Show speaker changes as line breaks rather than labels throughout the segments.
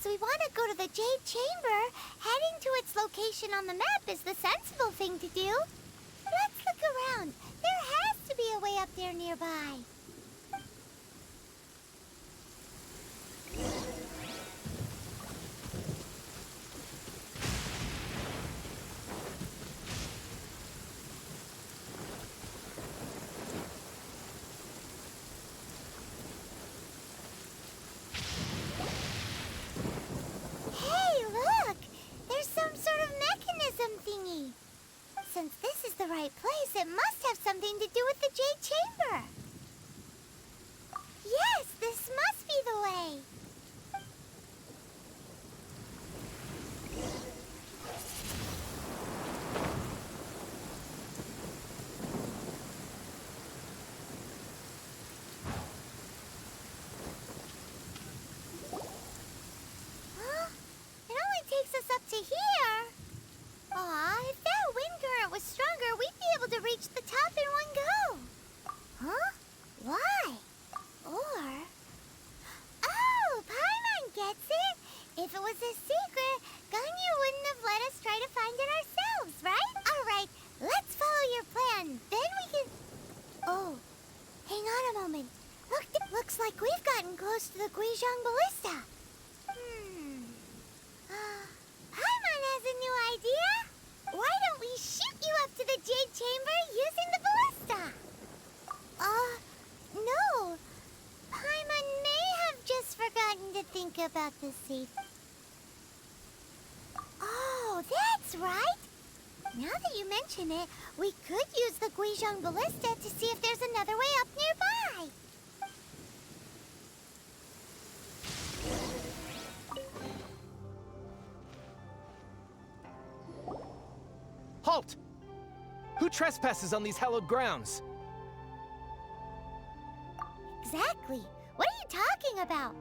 we want to go to the Jade Chamber, heading to its location on the map is the sensible thing to do. Let's look around. There has to be a way up there nearby. Since this is the right place, it must have something to do with the Jade Chamber. Yes, this must be the way. Huh? It only takes us up to here. Aw, if that wind current was stronger, we'd be able to reach the top in one go. Huh? Why? Or... Oh, Paimon gets it! If it was a secret, Ganyu wouldn't have let us try to find it ourselves, right? Alright, let's follow your plan. Then we can... Oh, hang on a moment. Look, looks like we've gotten close to the Guizhong Ballista. Paimon has a new idea. Why don't we shoot you up to the Jade Chamber using the ballista? No. Paimon may have just forgotten to think about the safety. Oh, that's right. Now that you mention it, we could use the Guizhong Ballista to see if there's another way up nearby.
Halt! Who trespasses on these hallowed grounds?
Exactly. What are you talking about?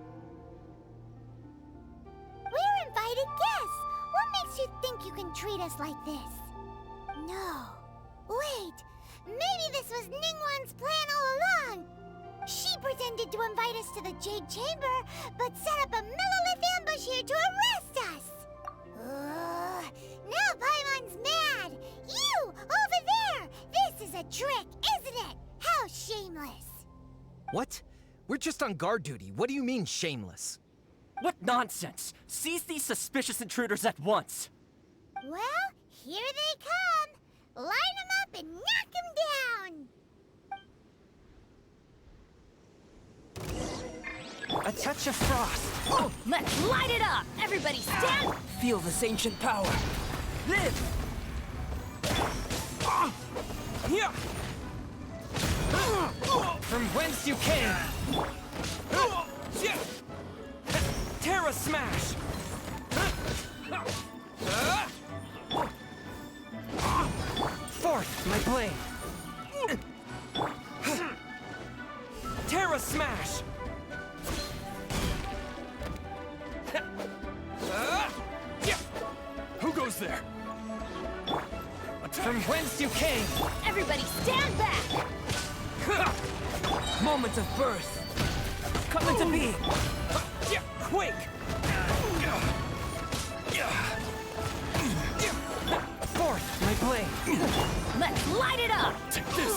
We're invited guests. What makes you think you can treat us like this? No. Wait. Maybe this was Ningguang's plan all along. She pretended to invite us to the Jade Chamber, but set up a millilith ambush here to arrest us. Now Paimon's mad! You! Over there! This is a trick, isn't it? How shameless!
What? We're just on guard duty. What do you mean, shameless?
What nonsense! Seize these suspicious intruders at once!
Well, here they come! Line them up and knock them down!
A touch of frost!
Oh, let's light it up! Everybody stand!
Feel this ancient power! Live! From whence you came! Terra Smash! Forth, my blade! Terra Smash!
Who goes there?
From whence you came!
Everybody stand back!
Moment of birth! Come into being! Quake! Forth, my blade!
Let's light it up!
Take this!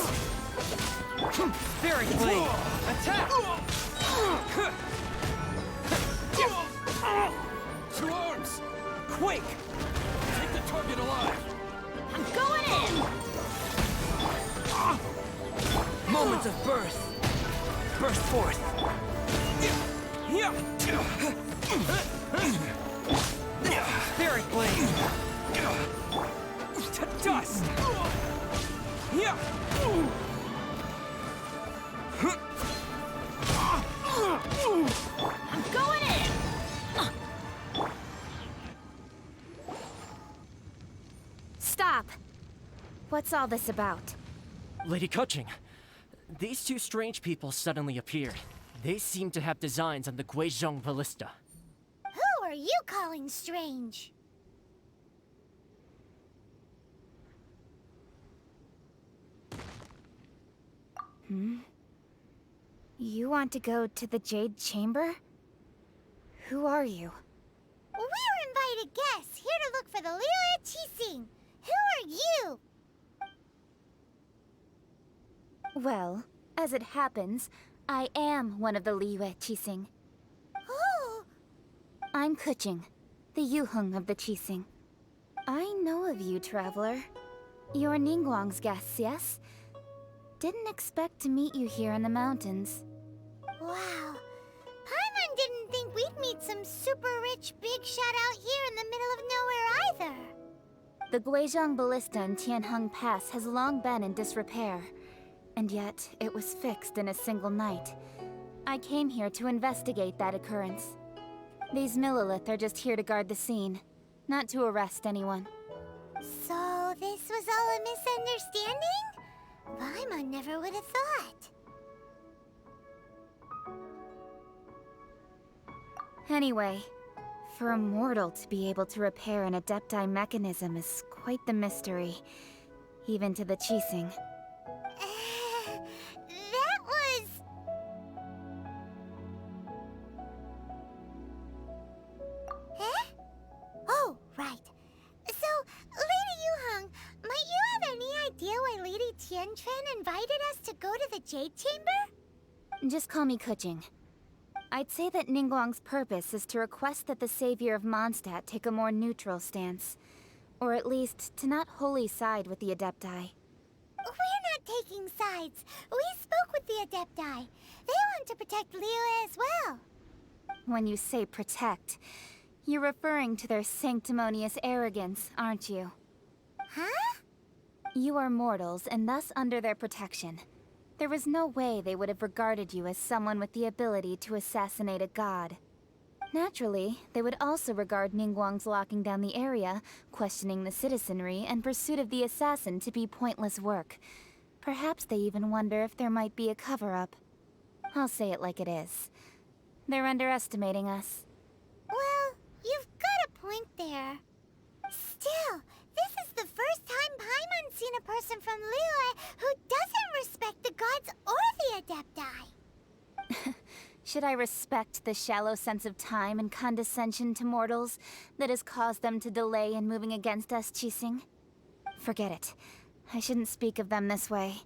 Spirit blade! Attack!
Two arms!
Quake!
Take the target alive!
I'm going in!
Moment of birth! Burst forth! Spirit blade! To dust!
I'm going in! Stop! What's all this about?
Lady Kuching, these two strange people suddenly appeared. They seem to have designs on the Guizhong Ballista.
Who are you calling strange?
You want to go to the Jade Chamber? Who are you?
We're invited guests here to look for the Liyue Qixing. Who are you?
Well, as it happens, I am one of the Liyue Qixing.
Oh,
I'm Kuching, the Yuheng of the Qixing. I know of you, traveler. You're Ningguang's guests, yes? Didn't expect to meet you here in the mountains.
wow. Paimon didn't think we'd meet some super rich big shot out here in the middle of nowhere either.
The Guizhong Ballista in Tianheng Pass has long been in disrepair, and yet it was fixed in a single night. I came here to investigate that occurrence. These Millilith are just here to guard the scene, not to arrest anyone.
So this was all a misunderstanding? Paimon never would have thought.
Anyway, for a mortal to be able to repair an Adepti mechanism is quite the mystery, even to the Qixing.
That was... Eh? Oh, right. So, Lady Yuheng, might you have any idea why Lady Tianquan invited us to go to the Jade Chamber?
Just call me Kuching. I'd say that Ningguang's purpose is to request that the savior of Mondstadt take a more neutral stance. Or at least, to not wholly side with the Adepti.
We're not taking sides. We spoke with the Adepti. They want to protect Liyue as well.
When you say protect, you're referring to their sanctimonious arrogance, aren't you?
Huh?
You are mortals, and thus under their protection. There was no way they would have regarded you as someone with the ability to assassinate a god. Naturally, they would also regard Ningguang's locking down the area, questioning the citizenry, and pursuit of the assassin to be pointless work. Perhaps they even wonder if there might be a cover-up. I'll say it like it is. They're underestimating us.
Well, you've got a point there. Still, this is the first time Paimon's seen a person from Liyue who doesn't respect the gods or the Adepti.
Should I respect the shallow sense of time and condescension to mortals that has caused them to delay in moving against us, Qixing? Forget it. I shouldn't speak of them this way.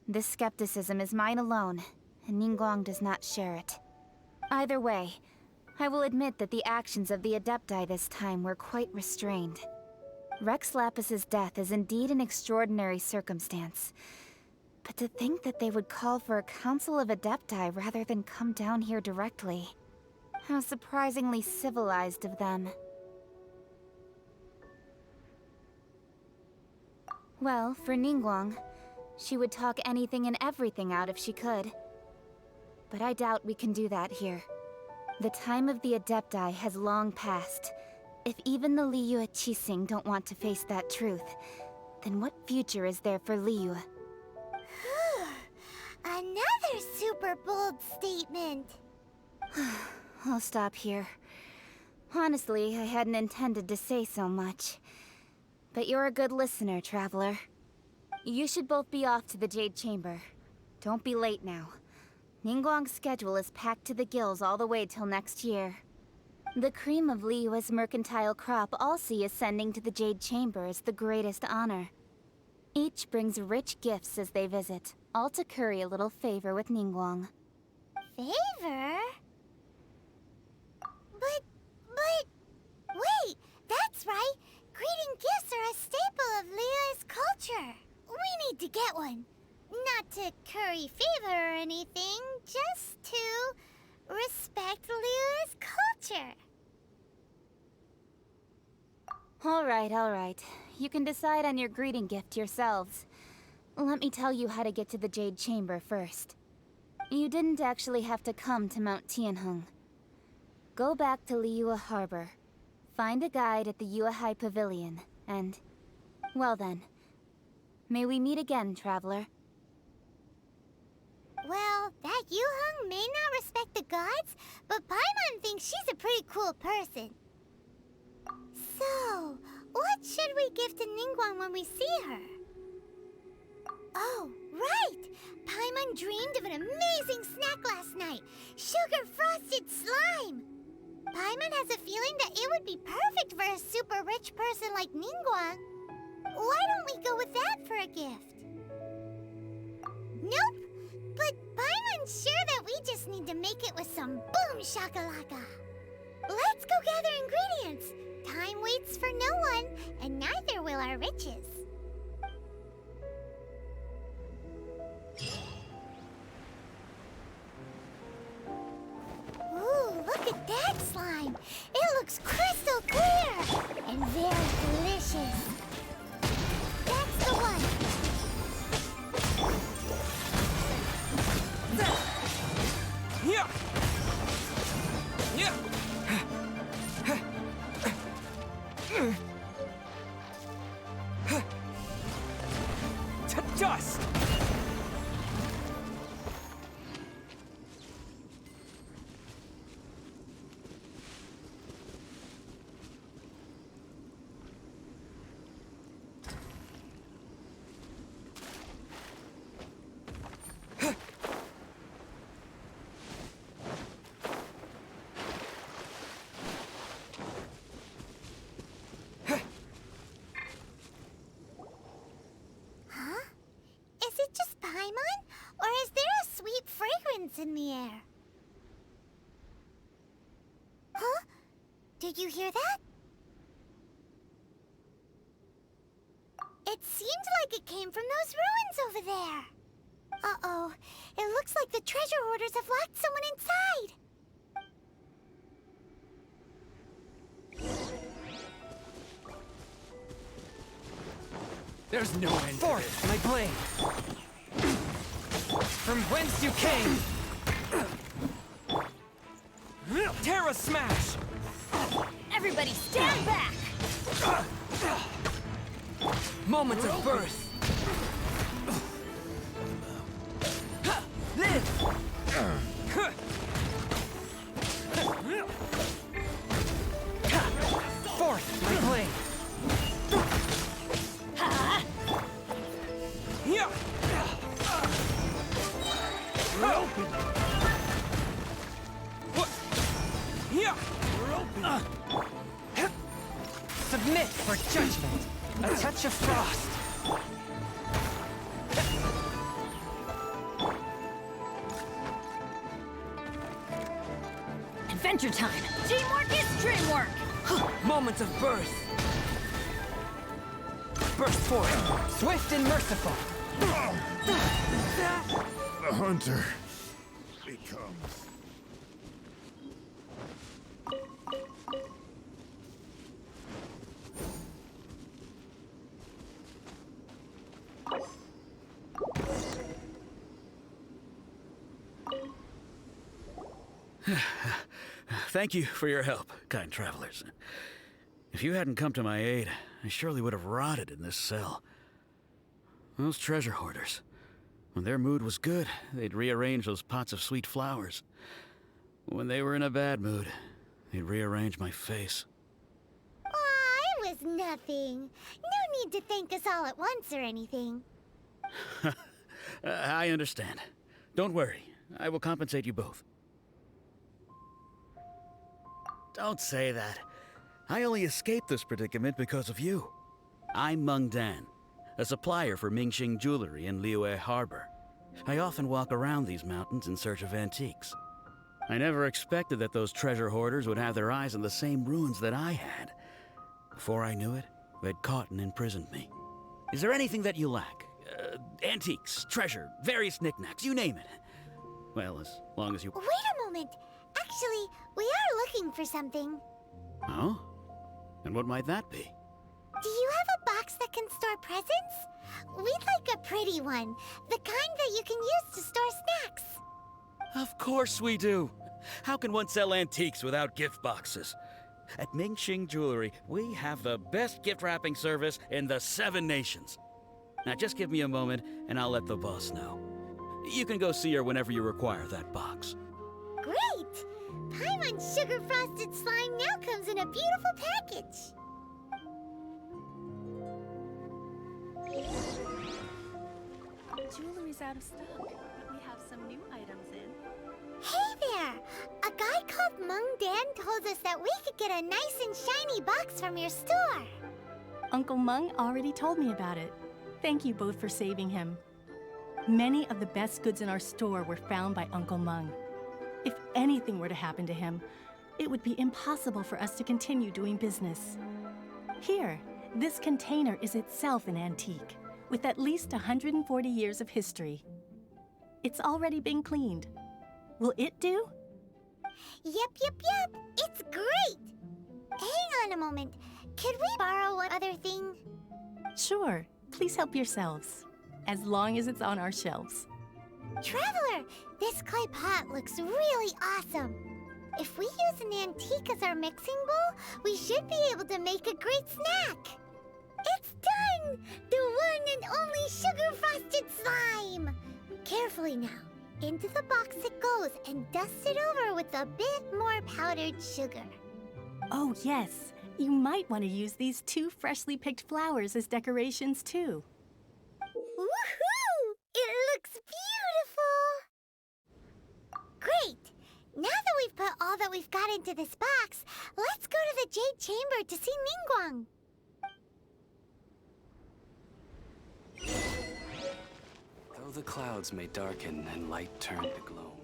This skepticism is mine alone, and Ningguang does not share it. Either way, I will admit that the actions of the Adepti this time were quite restrained. Rex Lapis's death is indeed an extraordinary circumstance. But to think that they would call for a council of Adepti rather than come down here directly. How surprisingly civilized of them. Well, for Ningguang, she would talk anything and everything out if she could. But I doubt we can do that here. The time of the Adepti has long passed. If even the Liyue Qixing don't want to face that truth, then what future is there for Liyue?
Another super bold statement.
I'll stop here. Honestly, I hadn't intended to say so much. But you're a good listener, traveler. You should both be off to the Jade Chamber. Don't be late now. Ningguang's schedule is packed to the gills all the way till next year. The cream of Liyue's mercantile crop all see ascending to the Jade Chamber as the greatest honor. Each brings rich gifts as they visit, all to curry a little favor with Ningguang.
Favor? But... Wait, that's right. Greeting gifts are a staple of Liyue's culture. We need to get one. Not to curry favor or anything, just to respect Liyue's culture.
All right. You can decide on your greeting gift yourselves. Let me tell you how to get to the Jade Chamber first. You didn't actually have to come to Mount Tianheng. Go back to Liyue Harbor. Find a guide at the Yuehai Pavilion, and... well then. May we meet again, traveler.
Well, that Yuheng may not respect the gods, but Paimon thinks she's a pretty cool person. So, what should we give to Ningguang when we see her? Oh, right! Paimon dreamed of an amazing snack last night! Sugar-frosted slime! Paimon has a feeling feeling that it would be perfect for a super rich person like Ningguang. Why don't we go with that for a gift? Nope, but Paimon's sure that we just need to make it with some boom shakalaka. Let's go gather ingredients. Time waits for no one, and neither will our riches. Ooh, look at that slime! It looks crystal clear! And very delicious! That's the one!
Yeah. Yeah. To dust.
Is it just Paimon? Or is there a sweet fragrance in the air? Huh? Did you hear that? It seemed like it came from those ruins over there. Uh-oh. It looks like the treasure hoarders have locked someone inside.
There's no end. Forth, my blade. From whence you came. Terra smash.
Everybody stand back!
Moment of birth. Live. Forth, my blade. Yeah. Submit for judgment. A touch of frost.
Adventure time! Teamwork is dreamwork!
Moment of birth. Burst forth, swift and merciful.
The hunter becomes.
Thank you for your help, kind travelers. If you hadn't come to my aid, I surely would have rotted in this cell. Those treasure hoarders. When their mood was good, they'd rearrange those pots of sweet flowers. When they were in a bad mood, they'd rearrange my face.
Aw, it was nothing. No need to thank us all at once or anything.
I understand. Don't worry. I will compensate you both. Don't say that. I only escaped this predicament because of you. I'm Meng Dan, a supplier for Mingxing jewelry in Liyue Harbor. I often walk around these mountains in search of antiques. I never expected that those treasure hoarders would have their eyes on the same ruins that I had. Before I knew it, they'd caught and imprisoned me. Is there anything that you lack? Antiques, treasure, various knickknacks, you name it. Well, as long as you...
Wait a moment. Actually, we are looking for something.
Oh? And what might that be?
Do you have a box that can store presents? We'd like a pretty one. The kind that you can use to store snacks.
Of course we do. How can one sell antiques without gift boxes? At Mingxing Jewelry, we have the best gift wrapping service in the 7 nations. Now just give me a moment and I'll let the boss know. You can go see her whenever you require that box.
Great! Paimon's sugar-frosted slime now comes in a beautiful package.
Jewelry's out of stock, but we have some new items in.
Hey there! A guy called Mung Dan told us that we could get a nice and shiny box from your store.
Uncle Mung already told me about it. Thank you both for saving him. Many of the best goods in our store were found by Uncle Mung. If anything were to happen to him, it would be impossible for us to continue doing business. Here, this container is itself an antique, with at least 140 years of history. It's already been cleaned. Will it do?
Yep. It's great! Hang on a moment. Could we borrow one other thing?
Sure, please help yourselves, as long as it's on our shelves.
Traveler, this clay pot looks really awesome. If we use an antique as our mixing bowl, we should be able to make a great snack. It's done! The one and only sugar-frosted slime! Carefully now. Into the box it goes and dust it over with a bit more powdered sugar.
Oh yes, you might want to use these 2 freshly picked flowers as decorations too.
Woohoo! It looks beautiful! Great! Now that we've put all that we've got into this box, let's go to the Jade Chamber to see Ningguang.
Though the clouds may darken and light turn to gloom,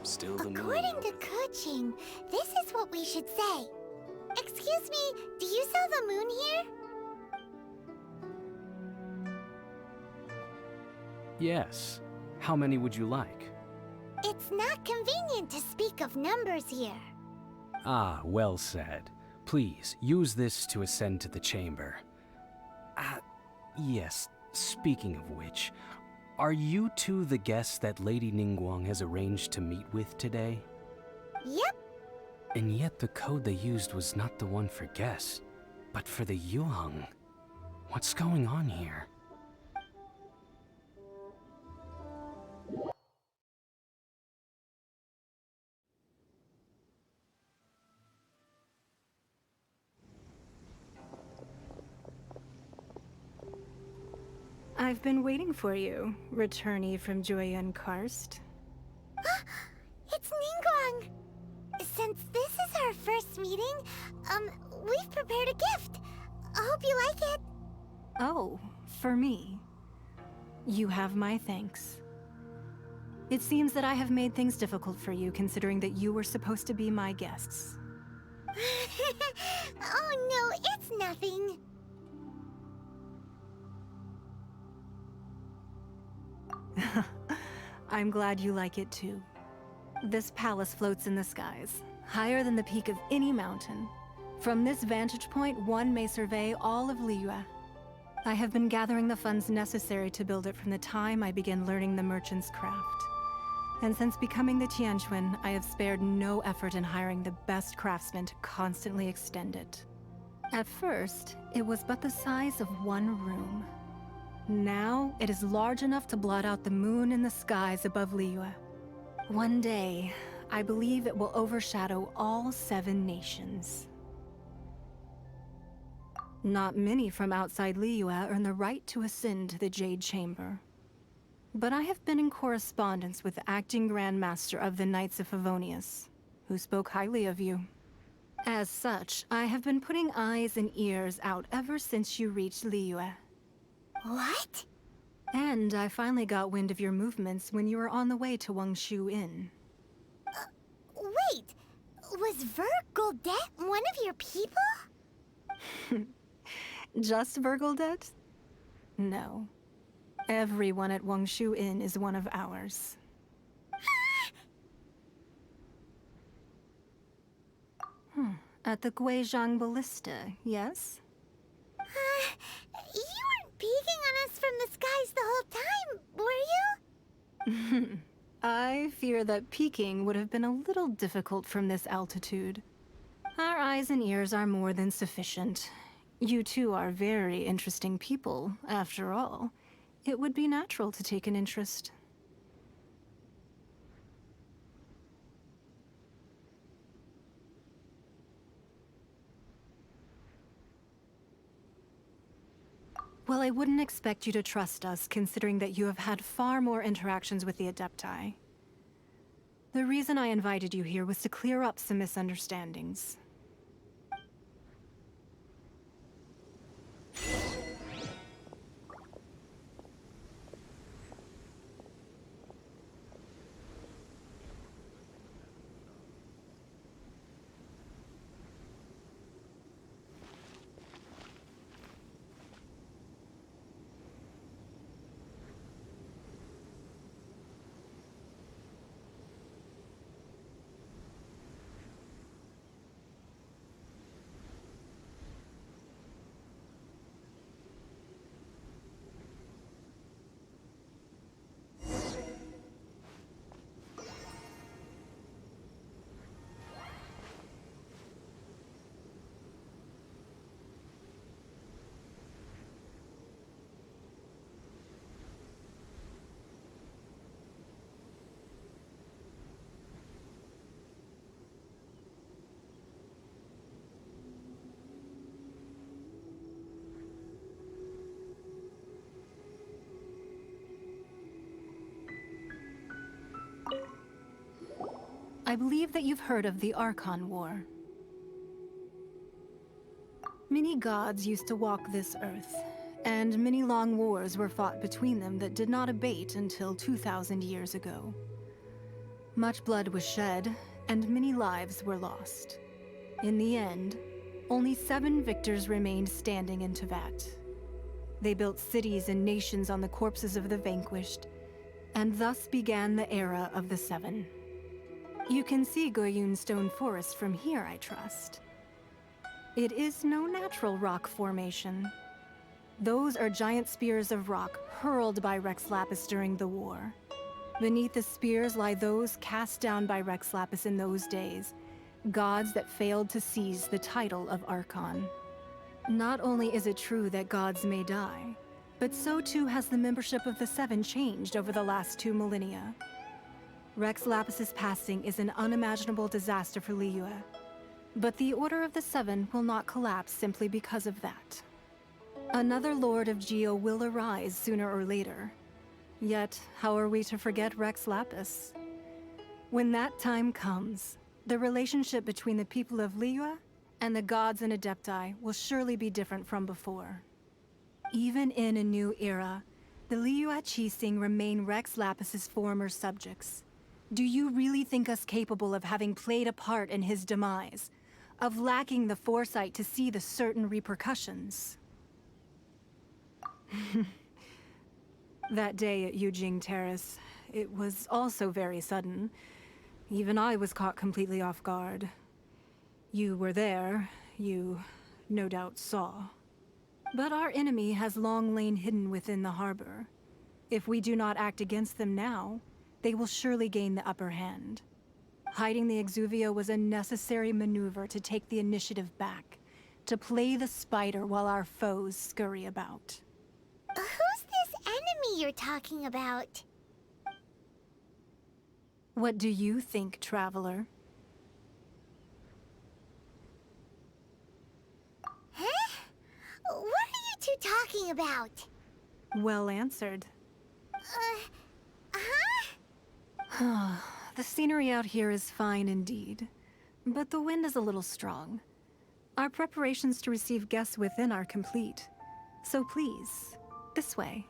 still the moon...
According to Kuching, this is what we should say. Excuse me, do you sell the moon here?
Yes. How many would you like?
It's not convenient to speak of numbers here.
Ah, well said. Please, use this to ascend to the chamber. Yes, speaking of which, are you two the guests that Lady Ningguang has arranged to meet with today?
Yep.
And yet the code they used was not the one for guests, but for the Yuheng. What's going on here?
I've been waiting for you, returnee from Joyun Karst.
It's Ningguang! Since this is our first meeting, we've prepared a gift. I hope you like it.
Oh, for me. You have my thanks. It seems that I have made things difficult for you, considering that you were supposed to be my guests.
Oh no, it's nothing.
I'm glad you like it too. This palace floats in the skies, higher than the peak of any mountain. From this vantage point, one may survey all of Liyue. I have been gathering the funds necessary to build it from the time I began learning the merchant's craft. And since becoming the Tianquan, I have spared no effort in hiring the best craftsmen to constantly extend it. At first, it was but the size of one room. Now, it is large enough to blot out the moon in the skies above Liyue. One day, I believe it will overshadow all 7 nations. Not many from outside Liyue earn the right to ascend to the Jade Chamber. But I have been in correspondence with the acting Grand Master of the Knights of Favonius, who spoke highly of you. As such, I have been putting eyes and ears out ever since you reached Liyue.
What?
And I finally got wind of your movements when you were on the way to Wangshu Inn.
Wait, was Vergoldet one of your people?
Just Vergoldet? No. Everyone at Wangshu Inn is one of ours. At the Guizhang Ballista, yes?
You weren't peeking on us from the skies the whole time, were you?
I fear that peeking would have been a little difficult from this altitude. Our eyes and ears are more than sufficient. You two are very interesting people, after all. It would be natural to take an interest. Well, I wouldn't expect you to trust us, considering that you have had far more interactions with the Adepti. The reason I invited you here was to clear up some misunderstandings. I believe that you've heard of the Archon War. Many gods used to walk this earth, and many long wars were fought between them that did not abate until 2,000 years ago. Much blood was shed, and many lives were lost. In the end, only 7 victors remained standing in Teyvat. They built cities and nations on the corpses of the vanquished, and thus began the era of the 7. You can see Goyun Stone Forest from here, I trust. It is no natural rock formation. Those are giant spears of rock hurled by Rex Lapis during the war. Beneath the spears lie those cast down by Rex Lapis in those days, gods that failed to seize the title of Archon. Not only is it true that gods may die, but so too has the membership of the 7 changed over the last 2 millennia. Rex Lapis's passing is an unimaginable disaster for Liyue, but the Order of the 7 will not collapse simply because of that. Another Lord of Geo will arise sooner or later. Yet, how are we to forget Rex Lapis? When that time comes, the relationship between the people of Liyue and the gods and Adepti will surely be different from before. Even in a new era, the Liyue Qixing remain Rex Lapis's former subjects. Do you really think us capable of having played a part in his demise? Of lacking the foresight to see the certain repercussions? That day at Yujing Terrace, it was also very sudden. Even I was caught completely off guard. You were there, you no doubt saw. But our enemy has long lain hidden within the harbor. If we do not act against them now, they will surely gain the upper hand. Hiding the Exuvio was a necessary maneuver to take the initiative back, to play the spider while our foes scurry about.
Who's this enemy you're talking about?
What do you think, traveler?
Huh? What are you two talking about?
Well answered.
Huh?
The scenery out here is fine indeed, but the wind is a little strong. Our preparations to receive guests within are complete, so please, this way.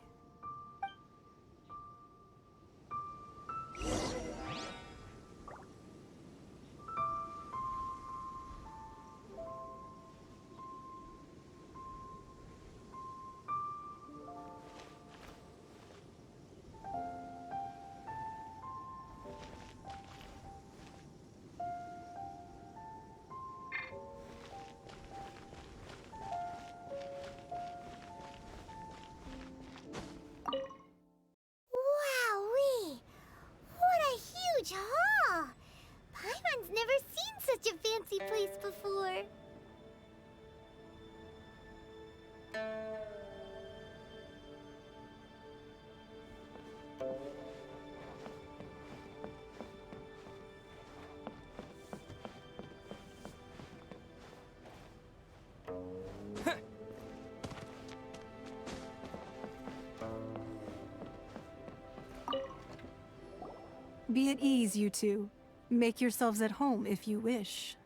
Be at ease, you two. Make yourselves at home if you wish.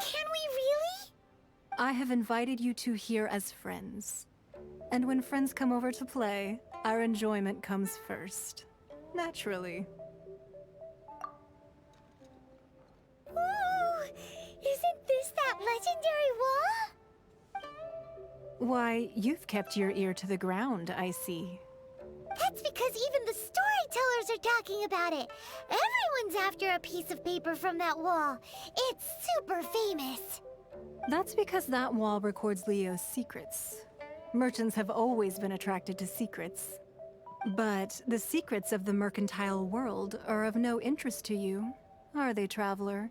Can we really?
I have invited you two here as friends. And when friends come over to play, our enjoyment comes first. Naturally.
Ooh, isn't this that legendary wall?
Why, you've kept your ear to the ground, I see.
That's because even the storytellers are talking about it. Everyone's after a piece of paper from that wall. It's super famous.
That's because that wall records Leo's secrets. Merchants have always been attracted to secrets. But the secrets of the mercantile world are of no interest to you, are they, traveler?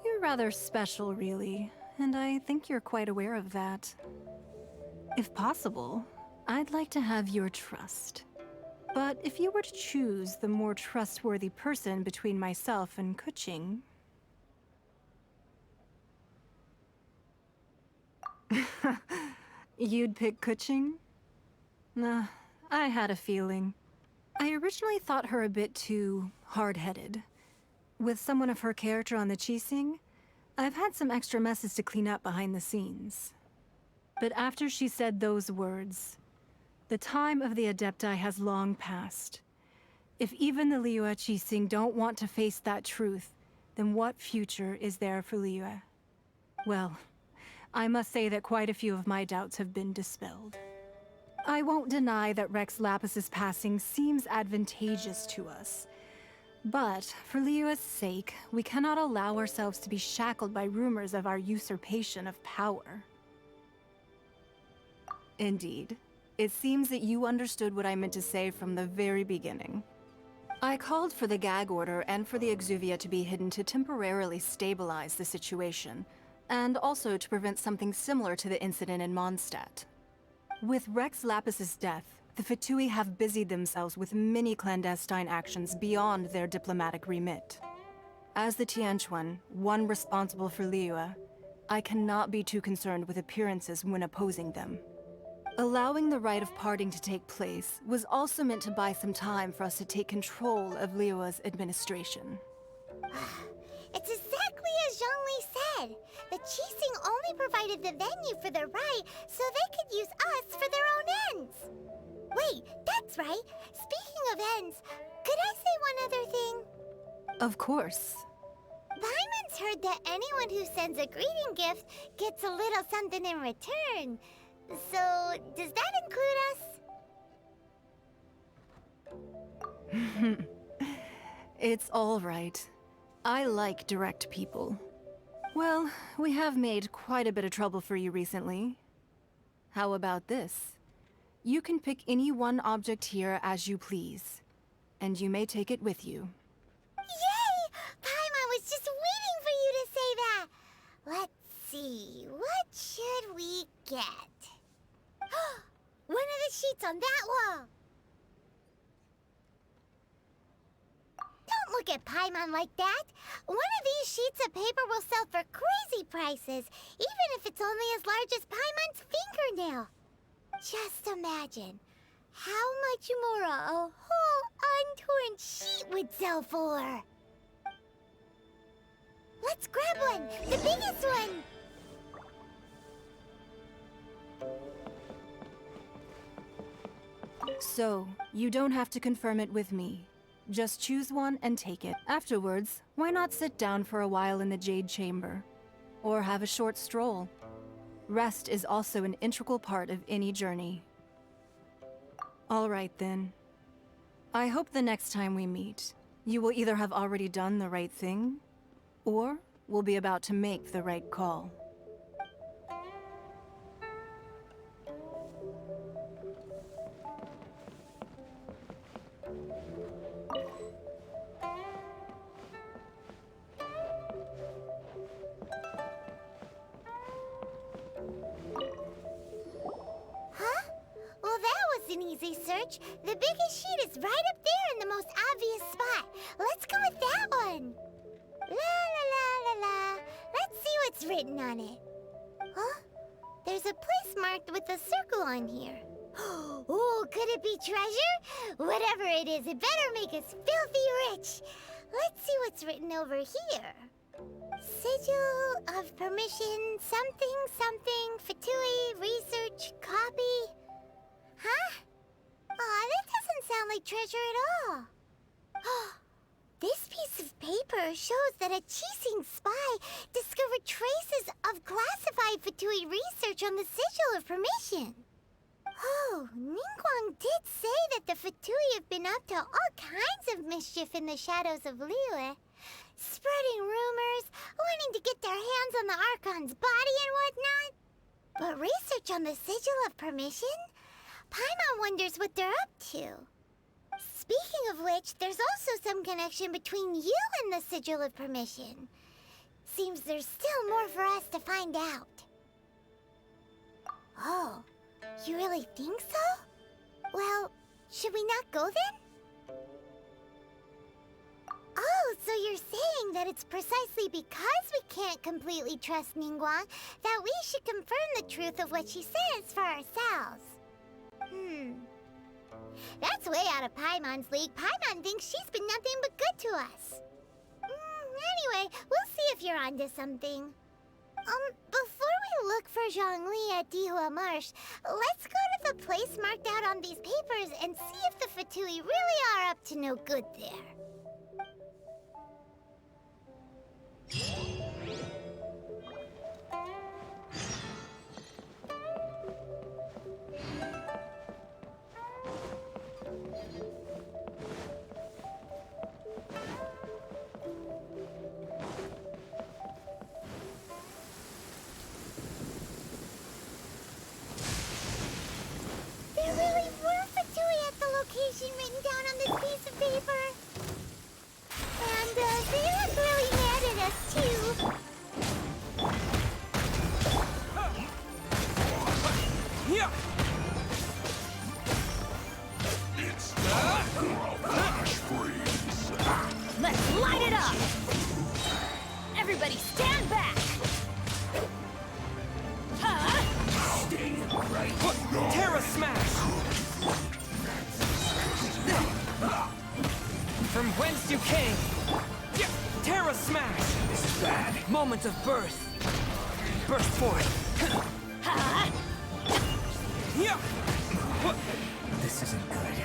You're rather special, really, and I think you're quite aware of that. If possible, I'd like to have your trust. But if you were to choose the more trustworthy person between myself and Kuching... You'd pick Kuching? Nah, I had a feeling. I originally thought her a bit too hard-headed. With someone of her character on the Qixing, I've had some extra messes to clean up behind the scenes. But after she said those words, the time of the Adepti has long passed. If even the Liyue Qixing don't want to face that truth, then what future is there for Liyue? Well, I must say that quite a few of my doubts have been dispelled. I won't deny that Rex Lapis's passing seems advantageous to us. But for Liyue's sake, we cannot allow ourselves to be shackled by rumors of our usurpation of power. Indeed. It seems that you understood what I meant to say from the very beginning. I called for the gag order and for the exuvia to be hidden to temporarily stabilize the situation, and also to prevent something similar to the incident in Mondstadt. With Rex Lapis's death, the Fatui have busied themselves with many clandestine actions beyond their diplomatic remit. As the Tianquan, one responsible for Liyue, I cannot be too concerned with appearances when opposing them. Allowing the rite of parting to take place was also meant to buy some time for us to take control of Liyue's administration.
It's exactly as Zhongli said. The Qixing only provided the venue for the rite so they could use us for their own ends. Wait, that's right. Speaking of ends, could I say one other thing?
Of course.
Paimon's heard that anyone who sends a greeting gift gets a little something in return. So, does that include us?
It's all right. I like direct people. Well, we have made quite a bit of trouble for you recently. How about this? You can pick any one object here as you please, and you may take it with you.
Yay! Paimon was just waiting for you to say that! Let's see, what should we get? One of the sheets on that wall! Don't look at Paimon like that! One of these sheets of paper will sell for crazy prices, even if it's only as large as Paimon's fingernail. Just imagine how much more a whole untorn sheet would sell for. Let's grab one, the biggest one!
So, you don't have to confirm it with me. Just choose one and take it. Afterwards, why not sit down for a while in the Jade Chamber? Or have a short stroll? Rest is also an integral part of any journey. All right then. I hope the next time we meet, you will either have already done the right thing, or will be about to make the right call.
An easy search. The biggest sheet is right up there in the most obvious spot. Let's go with that one. La la la la la. Let's see what's written on it. Huh? There's a place marked with a circle on here. Oh, could it be treasure? Whatever it is, it better make us filthy rich. Let's see what's written over here. Sigil of permission, something, something, Fatui, research, copy. Huh? Aw, that doesn't sound like treasure at all. This piece of paper shows that a Qixing spy discovered traces of classified Fatui research on the Sigil of Permission. Oh, Ningguang did say that the Fatui have been up to all kinds of mischief in the shadows of Liyue. Spreading rumors, wanting to get their hands on the Archon's body and whatnot. But research on the Sigil of Permission? Paimon wonders what they're up to. Speaking of which, there's also some connection between you and the Sigil of Permission. Seems there's still more for us to find out. Oh, you really think so? Well, should we not go then? Oh, so you're saying that it's precisely because we can't completely trust Ningguang that we should confirm the truth of what she says for ourselves. That's way out of Paimon's league. Paimon thinks she's been nothing but good to us. Anyway, we'll see if you're onto something. Before we look for Zhongli at Dihua Marsh, let's go to the place marked out on these papers and see if the Fatui really are up to no good there. There really were Fatui at the location written down on this piece of paper. And they look really mad at us too.
Yeah.
It's time for a flash freeze.
Let's light it up! Everybody stand back!
Terra Smash! From whence you came! Yeah. Terra Smash! This is bad. Moment of birth. Burst forth. Yeah. What? This isn't good.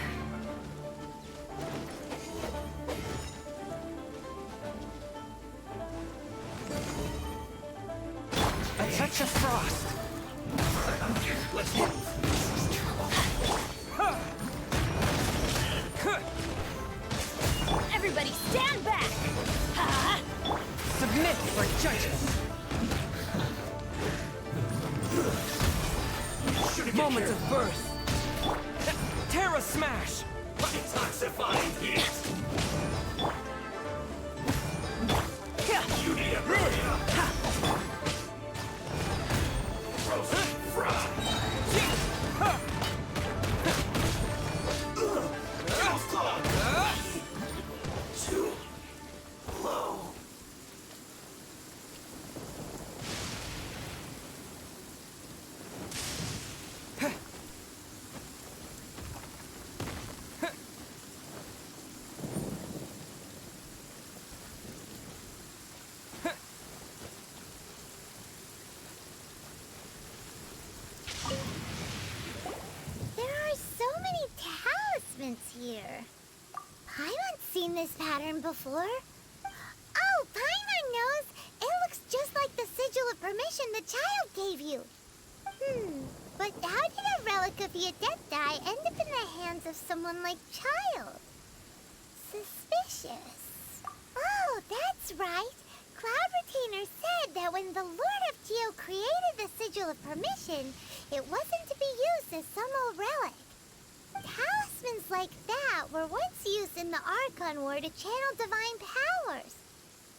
A touch of frost. Let's move.
Everybody stand back!
Submit for judgment. Moment of birth. Terra Smash. Detoxifying heat. You need a hurry. Roast fry. Too low.
Here. Paimon's seen this pattern before. Oh, Paimon knows! It looks just like the Sigil of Permission the child gave you. But how did a relic of Yadettai end up in the hands of someone like Child? Suspicious. Oh, that's right. Cloud Retainer said that when the Lord of Geo created the Sigil of Permission, it wasn't to be used as some old relic. Talismans like that were once used in the Archon War to channel divine powers.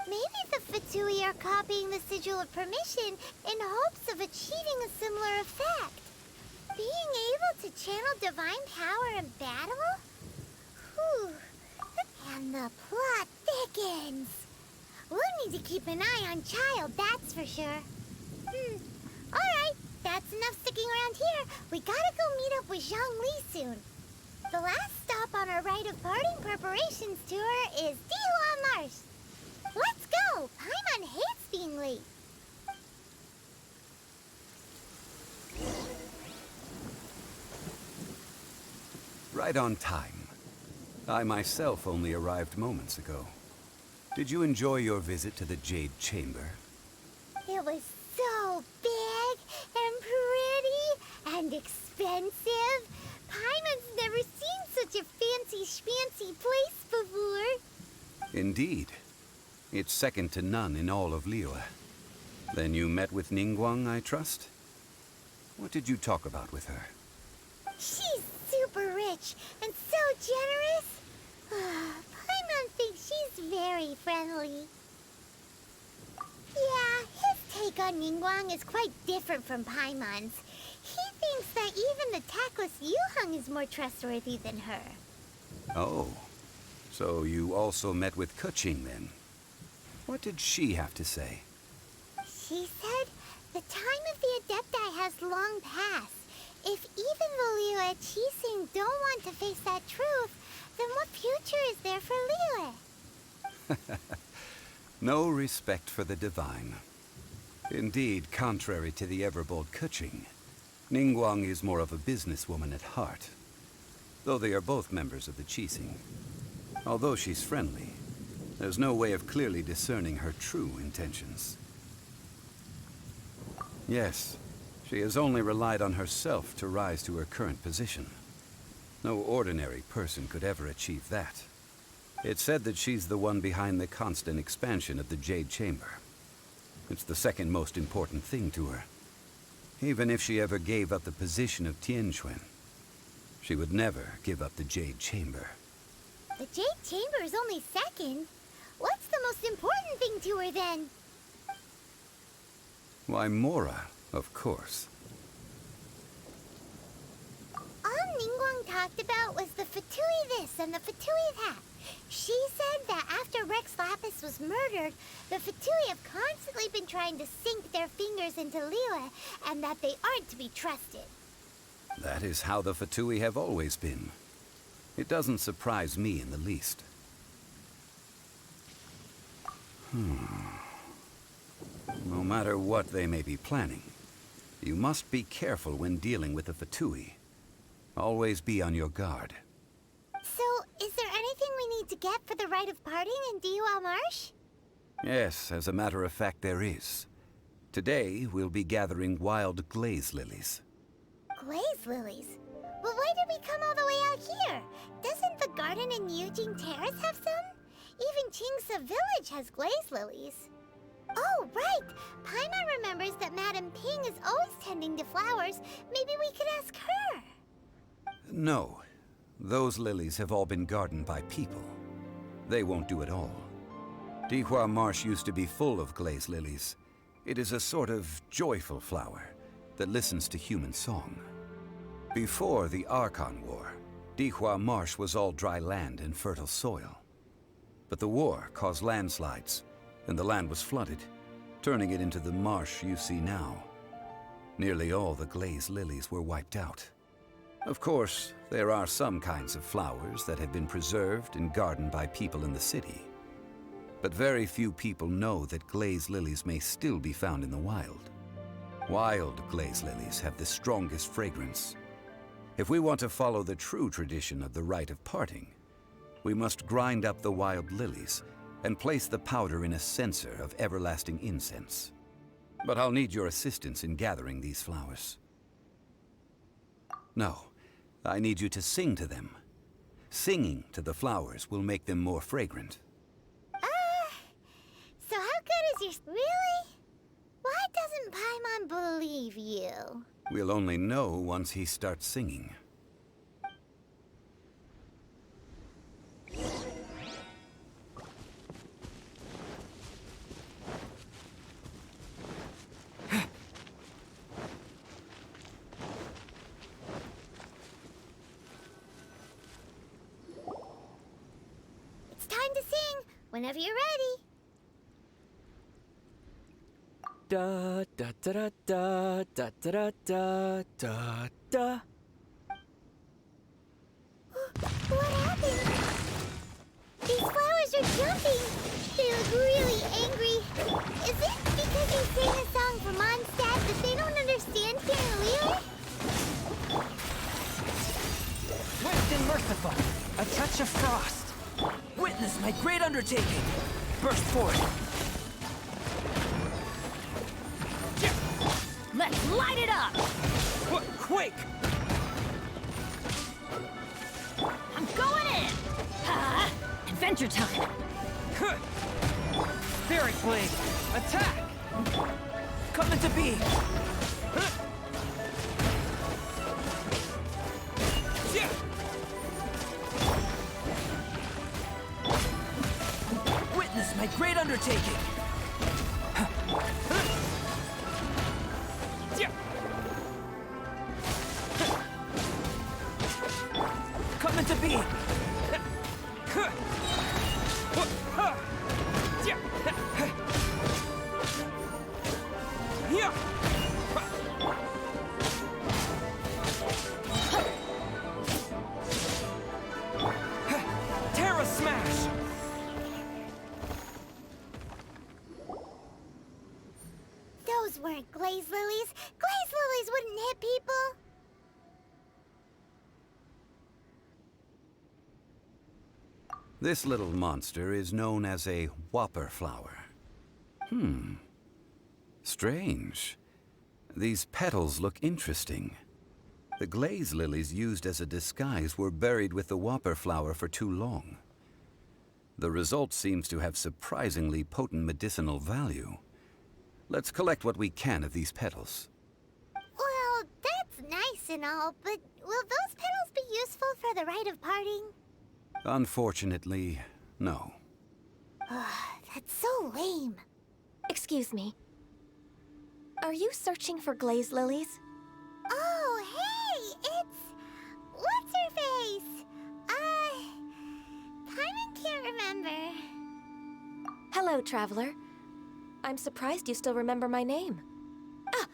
Maybe the Fatui are copying the Sigil of Permission in hopes of achieving a similar effect. Being able to channel divine power in battle? Whew. And the plot thickens. We'll need to keep an eye on Child, that's for sure. Alright, that's enough sticking around here. We gotta go meet up with Zhongli soon. The last stop on our rite of parting preparations tour is Dihua Marsh. Let's go! Paimon hates being late.
Right on time. I myself only arrived moments ago. Did you enjoy your visit to the Jade Chamber?
It was so big and pretty and expensive. Paimon's never seen such a fancy schmancy place before.
Indeed. It's second to none in all of Liyue. Then you met with Ningguang, I trust? What did you talk about with her?
She's super rich and so generous. Paimon thinks she's very friendly. Yeah, his take on Ningguang is quite different from Paimon's. He thinks that even the tactless Yuheng is more trustworthy than her.
Oh, so you also met with Keqing then? What did she have to say?
She said the time of the Adepti has long passed. If even the Liyue Qixing don't want to face that truth, then what future is there for Liyue?
No respect for the divine. Indeed, contrary to the ever-bold Keqing, Ningguang is more of a businesswoman at heart. Though they are both members of the Qixing. Although she's friendly, there's no way of clearly discerning her true intentions. Yes, she has only relied on herself to rise to her current position. No ordinary person could ever achieve that. It's said that she's the one behind the constant expansion of the Jade Chamber. It's the second most important thing to her. Even if she ever gave up the position of Tianquan, she would never give up the Jade Chamber.
The Jade Chamber is only second. What's the most important thing to her then?
Why, Mora, of course.
All Ningguang talked about was the Fatui this and the Fatui that. She said that after Rex Lapis was murdered, the Fatui have constantly been trying to sink their fingers into Liyue, and that they aren't to be trusted.
That is how the Fatui have always been. It doesn't surprise me in the least. No matter what they may be planning, you must be careful when dealing with the Fatui. Always be on your guard.
So, is there anything we need to get for the rite of parting in Dihua Marsh?
Yes, as a matter of fact, there is. Today, we'll be gathering wild glaze lilies.
Glaze lilies? But why did we come all the way out here? Doesn't the garden in Yujing Terrace have some? Even Qingse Village has glaze lilies. Oh, right! Paimon remembers that Madame Ping is always tending to flowers. Maybe we could ask her.
No. Those lilies have all been gardened by people. They won't do it all. Dihua Marsh used to be full of glaze lilies. It is a sort of joyful flower that listens to human song. Before the Archon War, Dihua Marsh was all dry land and fertile soil. But the war caused landslides, and the land was flooded, turning it into the marsh you see now. Nearly all the glaze lilies were wiped out. Of course, there are some kinds of flowers that have been preserved and gardened by people in the city. But very few people know that glaze lilies may still be found in the wild. Wild glaze lilies have the strongest fragrance. If we want to follow the true tradition of the rite of parting, we must grind up the wild lilies and place the powder in a censer of everlasting incense. But I'll need your assistance in gathering these flowers. No, I need you to sing to them. Singing to the flowers will make them more fragrant.
So how good is your... Really? Why doesn't Paimon believe you?
We'll only know once he starts singing.
It's time to sing, whenever you're ready.
Da da da da da da da da da da.
What happened? These flowers are jumping. They look really angry. Is it because they sang a song for Mondstadt that they don't understand here in Liyue?
Swift and merciful, a touch of frost. Witness my great undertaking. Burst forth.
Let's light it up!
Quake!
I'm going in! Adventure time!
Spirit Blade, attack! Coming to be! Witness my great undertaking! Coming to be! Terra Smash!
Those weren't glaze lilies. Glaze lilies wouldn't hit people.
This little monster is known as a whopper flower. Strange. These petals look interesting. The glaze lilies used as a disguise were buried with the whopper flower for too long. The result seems to have surprisingly potent medicinal value. Let's collect what we can of these petals.
Well, that's nice and all, but will those petals be useful for the rite of parting?
Unfortunately, no.
That's so lame.
Excuse me. Are you searching for glaze lilies?
Oh, hey! It's... What's-her-face? Paimon can't remember.
Hello, traveler. I'm surprised you still remember my name. Ah,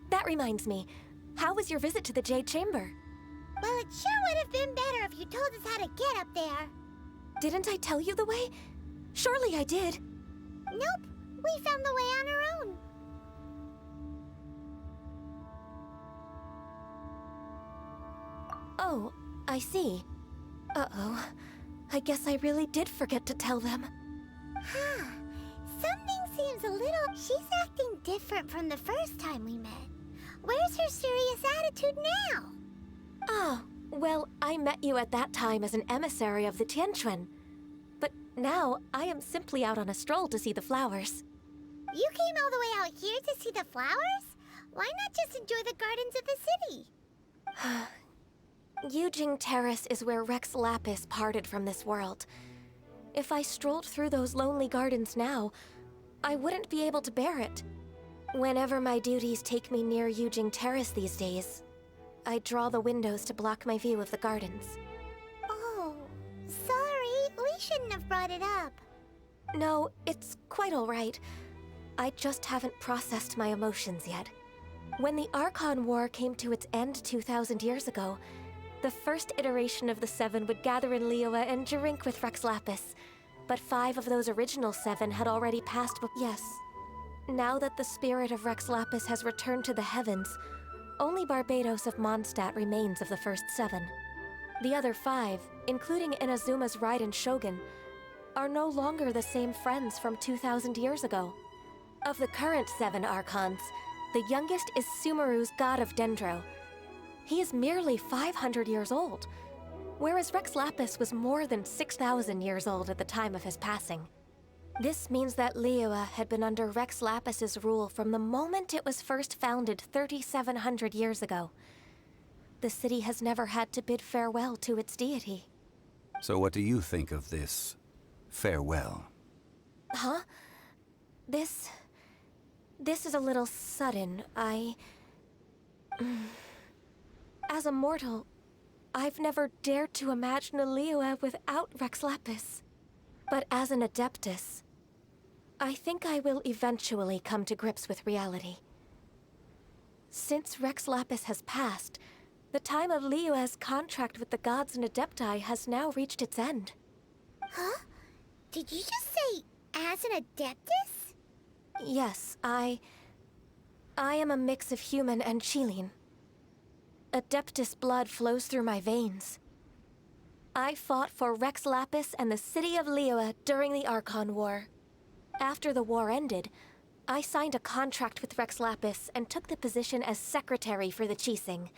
that reminds me. How was your visit to the Jade Chamber?
Well, it sure would have been better if you told us how to get up there.
Didn't I tell you the way? Surely I did.
Nope, we found the way on our own.
Oh, I see. Uh-oh. I guess I really did forget to tell them.
Huh. Something seems a little... She's acting different from the first time we met. Where's her serious attitude now?
Oh, well, I met you at that time as an emissary of the Tianquan. But now, I am simply out on a stroll to see the flowers.
You came all the way out here to see the flowers? Why not just enjoy the gardens of the city?
Yujing Terrace is where Rex Lapis parted from this world. If I strolled through those lonely gardens now, I wouldn't be able to bear it. Whenever my duties take me near Yujing Terrace these days, I draw the windows to block my view of the gardens.
Oh, sorry. We shouldn't have brought it up.
No, it's quite all right. I just haven't processed my emotions yet. When the Archon War came to its end 2,000 years ago, the first iteration of the Seven would gather in Liyue and drink with Rex Lapis. But 5 of those original 7 had already passed yes. Now that the spirit of Rex Lapis has returned to the heavens, only Barbados of Mondstadt remains of the first 7. The other 5, including Inazuma's Raiden Shogun, are no longer the same friends from 2,000 years ago. Of the current 7 Archons, the youngest is Sumeru's god of Dendro. He is merely 500 years old, whereas Rex Lapis was more than 6,000 years old at the time of his passing. This means that Liyue had been under Rex Lapis's rule from the moment it was first founded 3,700 years ago. The city has never had to bid farewell to its deity.
So what do you think of this farewell?
Huh? This is a little sudden. As a mortal, I've never dared to imagine a Liyue without Rex Lapis. But as an Adeptus, I think I will eventually come to grips with reality. Since Rex Lapis has passed, the time of Liyue's contract with the gods and Adepti has now reached its end.
Huh? Did you just say, as an Adeptus?
Yes, I am a mix of human and Qilin. Adeptus blood flows through my veins. I fought for Rex Lapis and the city of Liyue during the Archon War. After the war ended, I signed a contract with Rex Lapis and took the position as secretary for the Qixing.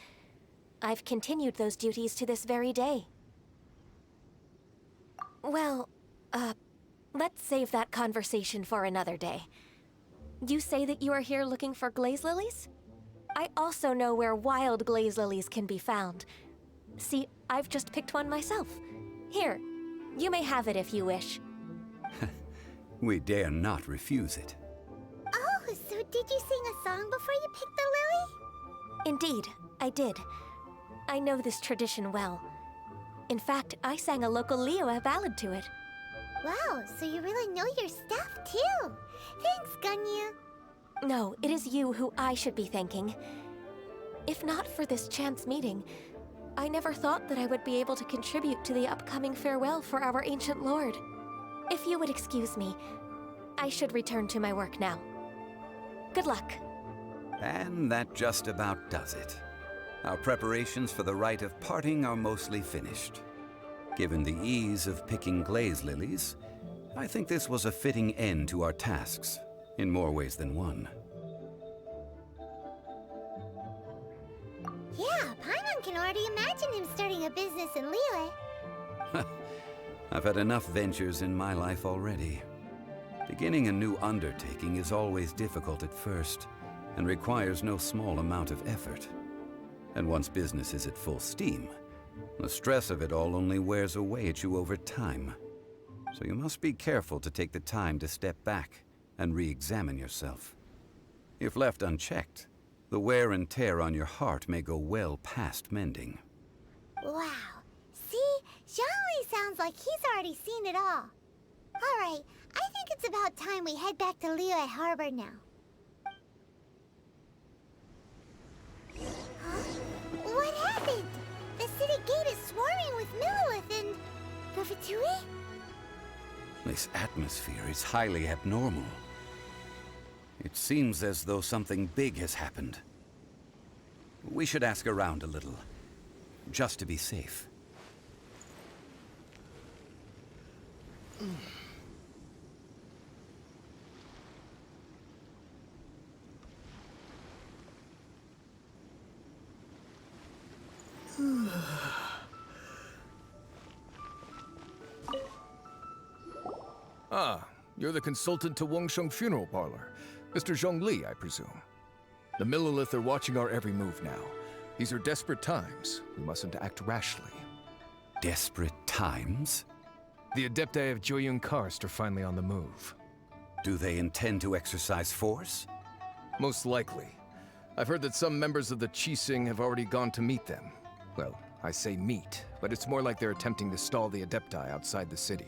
I've continued those duties to this very day. Well, let's save that conversation for another day. You say that you are here looking for glaze lilies? I also know where wild glaze lilies can be found. See, I've just picked one myself. Here, you may have it if you wish.
We dare not refuse it.
Oh, so did you sing a song before you picked the lily?
Indeed, I did. I know this tradition well. In fact, I sang a local Liyue ballad to it.
Wow, so you really know your stuff, too. Thanks, Ganyu.
No, it is you who I should be thanking. If not for this chance meeting, I never thought that I would be able to contribute to the upcoming farewell for our ancient lord. If you would excuse me, I should return to my work now. Good luck.
And that just about does it. Our preparations for the rite of parting are mostly finished. Given the ease of picking glaze lilies, I think this was a fitting end to our tasks, in more ways than one.
Yeah, Paimon can already imagine him starting a business in Liyue.
I've had enough ventures in my life already. Beginning a new undertaking is always difficult at first, and requires no small amount of effort. And once business is at full steam, the stress of it all only wears away at you over time. So you must be careful to take the time to step back and re-examine yourself. If left unchecked, the wear and tear on your heart may go well past mending.
Wow. See? Zhongli sounds like he's already seen it all. Alright, I think it's about time we head back to Liyue Harbor now. Huh? What happened? The city gate is swarming with Millilith and... the Fatui?
This atmosphere is highly abnormal. It seems as though something big has happened. We should ask around a little, just to be safe.
Ah, you're the consultant to Wangsheng Funeral Parlor. Mr. Zhongli, I presume. The Millilith are watching our every move now. These are desperate times. We mustn't act rashly.
Desperate times?
The Adepti of Joyun Karst are finally on the move.
Do they intend to exercise force?
Most likely. I've heard that some members of the Qixing have already gone to meet them. Well, I say meet, but it's more like they're attempting to stall the Adepti outside the city.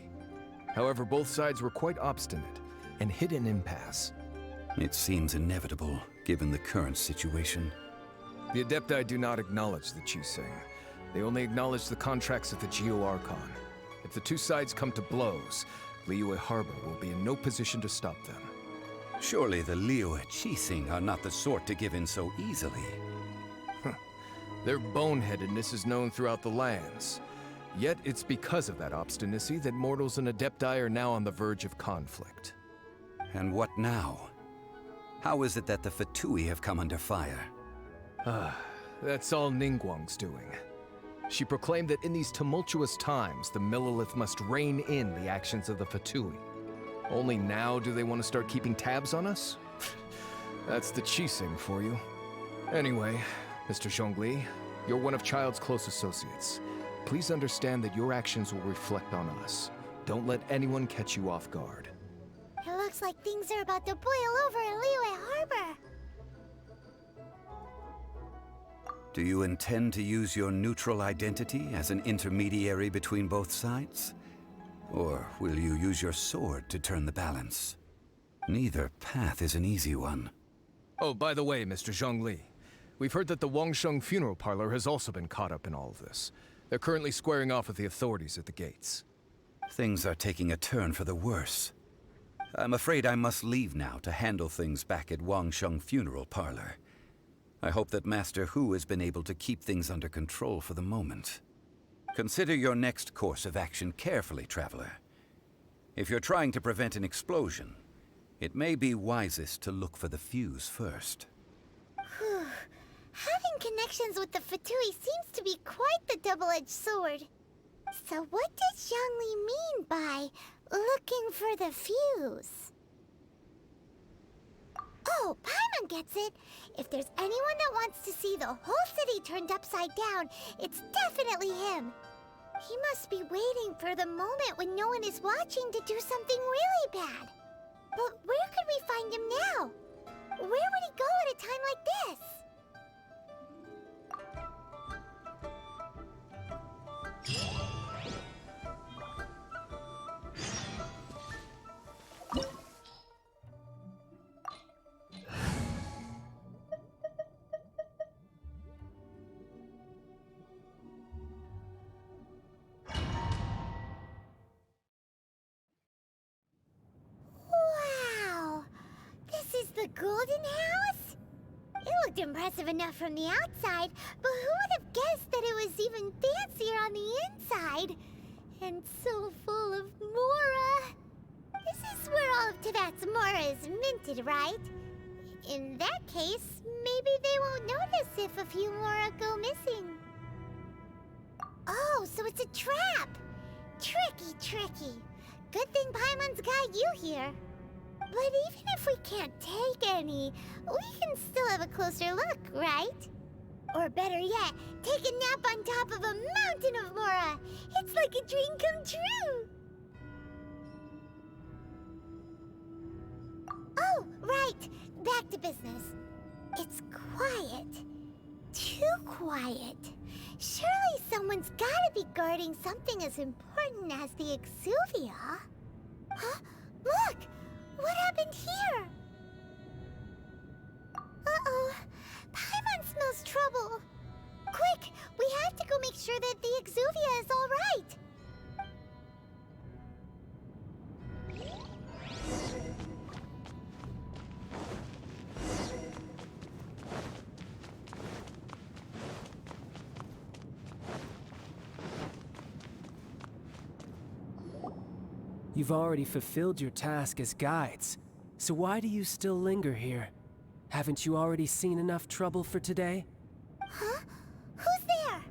However, both sides were quite obstinate and hit an impasse.
It seems inevitable, given the current situation.
The Adepti do not acknowledge the Qixing. They only acknowledge the contracts of the Geo-Archon. If the two sides come to blows, Liyue Harbor will be in no position to stop them.
Surely the Liyue Qixing are not the sort to give in so easily.
Their boneheadedness is known throughout the lands. Yet it's because of that obstinacy that mortals and Adepti are now on the verge of conflict.
And what now? How is it that the Fatui have come under fire?
That's all Ningguang's doing. She proclaimed that in these tumultuous times, the Millilith must rein in the actions of the Fatui. Only now do they want to start keeping tabs on us? That's the Qixing for you. Anyway, Mr. Zhongli, you're one of Child's close associates. Please understand that your actions will reflect on us. Don't let anyone catch you off guard.
It looks like things are about to boil over in Liyue Harbor.
Do you intend to use your neutral identity as an intermediary between both sides? Or will you use your sword to turn the balance? Neither path is an easy one.
Oh, by the way, Mr. Zhongli, we've heard that the Wangsheng funeral parlor has also been caught up in all of this. They're currently squaring off with the authorities at the gates.
Things are taking a turn for the worse. I'm afraid I must leave now to handle things back at Wangsheng funeral parlor. I hope that Master Hu has been able to keep things under control for the moment. Consider your next course of action carefully, traveler. If you're trying to prevent an explosion, it may be wisest to look for the fuse first.
Whew. Having connections with the Fatui seems to be quite the double-edged sword. So what does Zhongli mean by looking for the fuse? Oh, Paimon gets it. If there's anyone that wants to see the whole city turned upside down, it's definitely him. He must be waiting for the moment when no one is watching to do something really bad. But where could we find him now? Where would he go at a time like this? Wow! This is the Golden House? It looked impressive enough from the outside, but who would have guessed that it was even fancier on the inside? And so full of Mora. This is where all of Tibet's Mora is minted, right? In that case, maybe they won't notice if a few Mora go missing. Oh, so it's a trap! Tricky, tricky. Good thing Paimon's got you here. But even if we can't take any, we can still have a closer look, right? Or better yet, take a nap on top of a mountain of Mora. It's like a dream come true. Oh, right. Back to business. It's quiet. Too quiet. Surely someone's gotta be guarding something as important as the Exuvia. Huh? Look! What happened here? Uh-oh. Paimon smells trouble. Quick! We have to go make sure that the Exuvia is all right.
You've already fulfilled your task as guides, so why do you still linger here? Haven't you already seen enough trouble for today?
Huh? Who's there?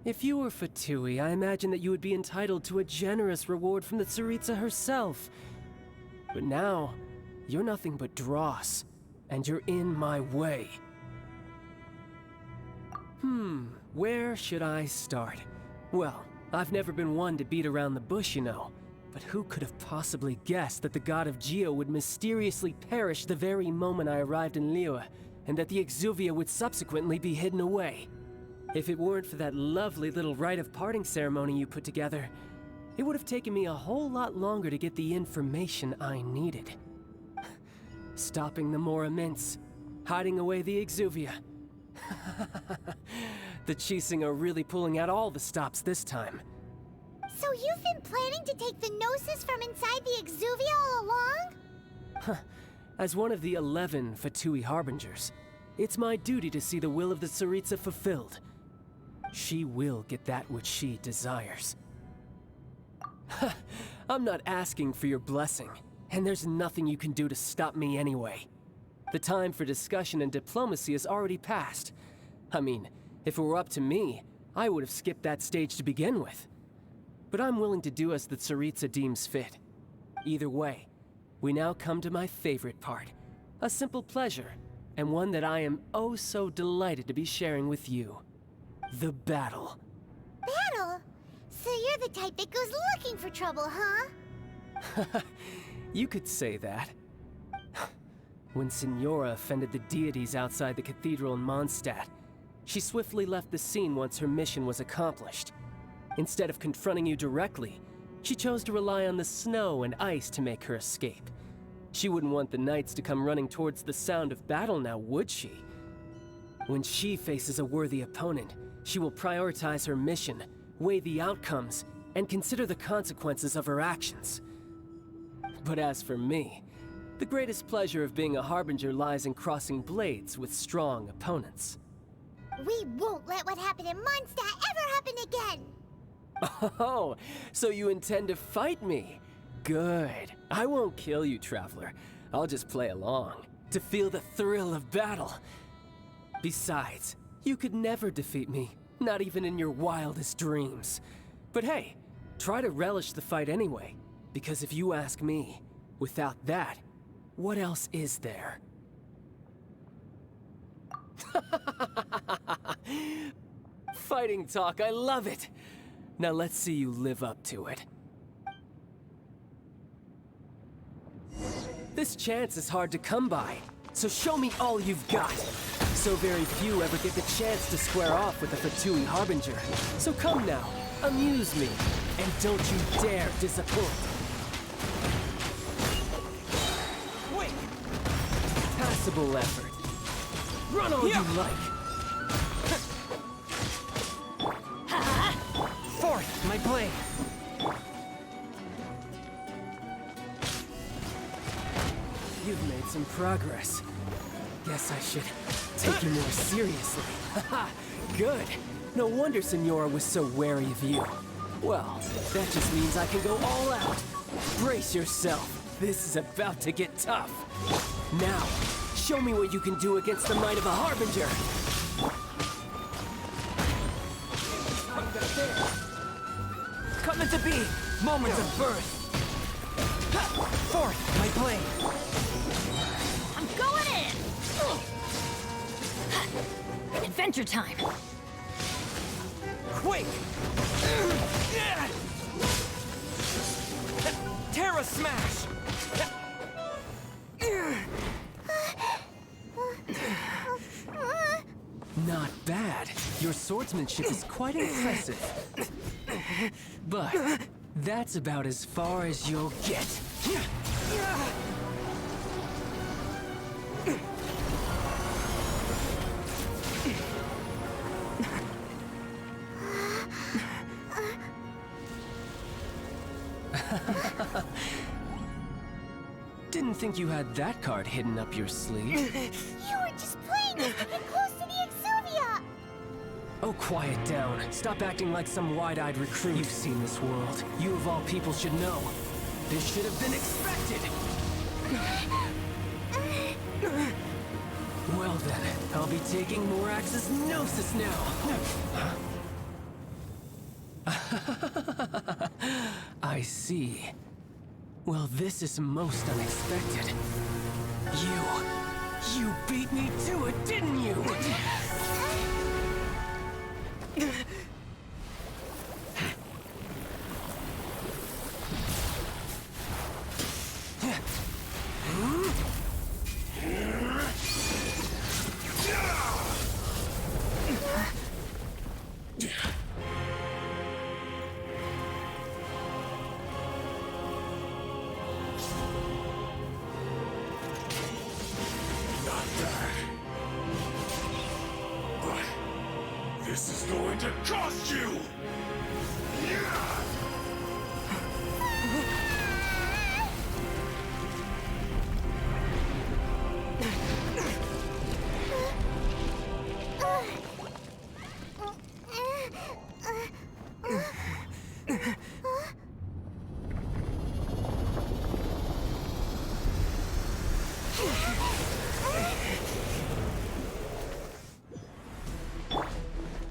If you were Fatui, I imagine that you would be entitled to a generous reward from the Tsaritsa herself. But now, you're nothing but dross, and you're in my way. Where should I start? Well, I've never been one to beat around the bush, you know. But who could have possibly guessed that the god of Geo would mysteriously perish the very moment I arrived in Liyue, and that the Exuvia would subsequently be hidden away? If it weren't for that lovely little rite of parting ceremony you put together, it would have taken me a whole lot longer to get the information I needed. Stopping the Mora mints, hiding away the Exuvia. The Chising are really pulling out all the stops this time.
So you've been planning to take the Gnosis from inside the Exuvia all along?
As one of the 11 Fatui Harbingers, it's my duty to see the will of the Tsaritsa fulfilled. She will get that which she desires. I'm not asking for your blessing, and there's nothing you can do to stop me anyway. The time for discussion and diplomacy has already passed. I mean, if it were up to me, I would have skipped that stage to begin with. But I'm willing to do as the Tsaritsa deems fit. Either way, we now come to my favorite part. A simple pleasure, and one that I am oh so delighted to be sharing with you. The battle.
Battle? So you're the type that goes looking for trouble, huh?
You could say that. When Signora offended the deities outside the cathedral in Mondstadt, she swiftly left the scene once her mission was accomplished. Instead of confronting you directly, she chose to rely on the snow and ice to make her escape. She wouldn't want the knights to come running towards the sound of battle now, would she? When she faces a worthy opponent, she will prioritize her mission, weigh the outcomes, and consider the consequences of her actions. But as for me, the greatest pleasure of being a harbinger lies in crossing blades with strong opponents.
We won't let what happened in Mondstadt ever happen again!
Oh, so you intend to fight me? Good. I won't kill you, Traveler. I'll just play along, to feel the thrill of battle. Besides, you could never defeat me, not even in your wildest dreams. But hey, try to relish the fight anyway, because if you ask me, without that, what else is there? Fighting talk, I love it! Now let's see you live up to it. This chance is hard to come by, so show me all you've got. So very few ever get the chance to square off with a Fatui Harbinger. So come now, amuse me, and don't you dare disappoint.
Wait!
Passable effort. Run all you like.
Forth, my blade!
You've made some progress. Guess I should take you more seriously. Haha, good. No wonder Senora was so wary of you. Well, that just means I can go all out. Brace yourself. This is about to get tough. Now, show me what you can do against the might of a Harbinger.
Coming to be! Moments of birth! Forth, my blade!
I'm going in! Adventure time!
Quake! Terra Smash!
Not bad. Your swordsmanship is quite impressive. But that's about as far as you'll get. Didn't think you had that card hidden up your sleeve.
You were just playing us to get close to the Exuvia!
Oh, quiet down. Stop acting like some wide-eyed recruit. You've seen this world. You of all people should know. This should have been expected! Well then, I'll be taking Morax's Gnosis now! I see. Well, this is most unexpected. You beat me to it, didn't you?
This is going to cost you!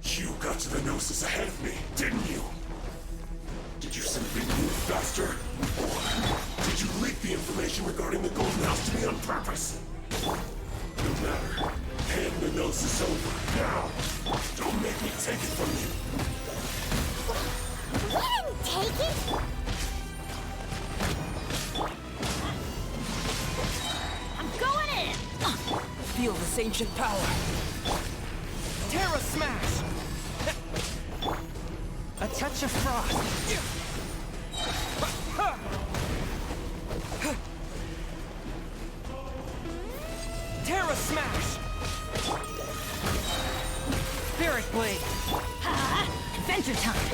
You got to the Gnosis ahead of me, didn't you? Did you simply move faster? Or did you leak the information regarding the Golden House to me on purpose? No matter. Hand the Gnosis over, now! Don't make me take it from you!
We didn't take it!
I'm going in!
Feel this ancient power! Terra Smash! A touch of frost! Terra Smash! Spirit Blade!
Ha! Adventure time!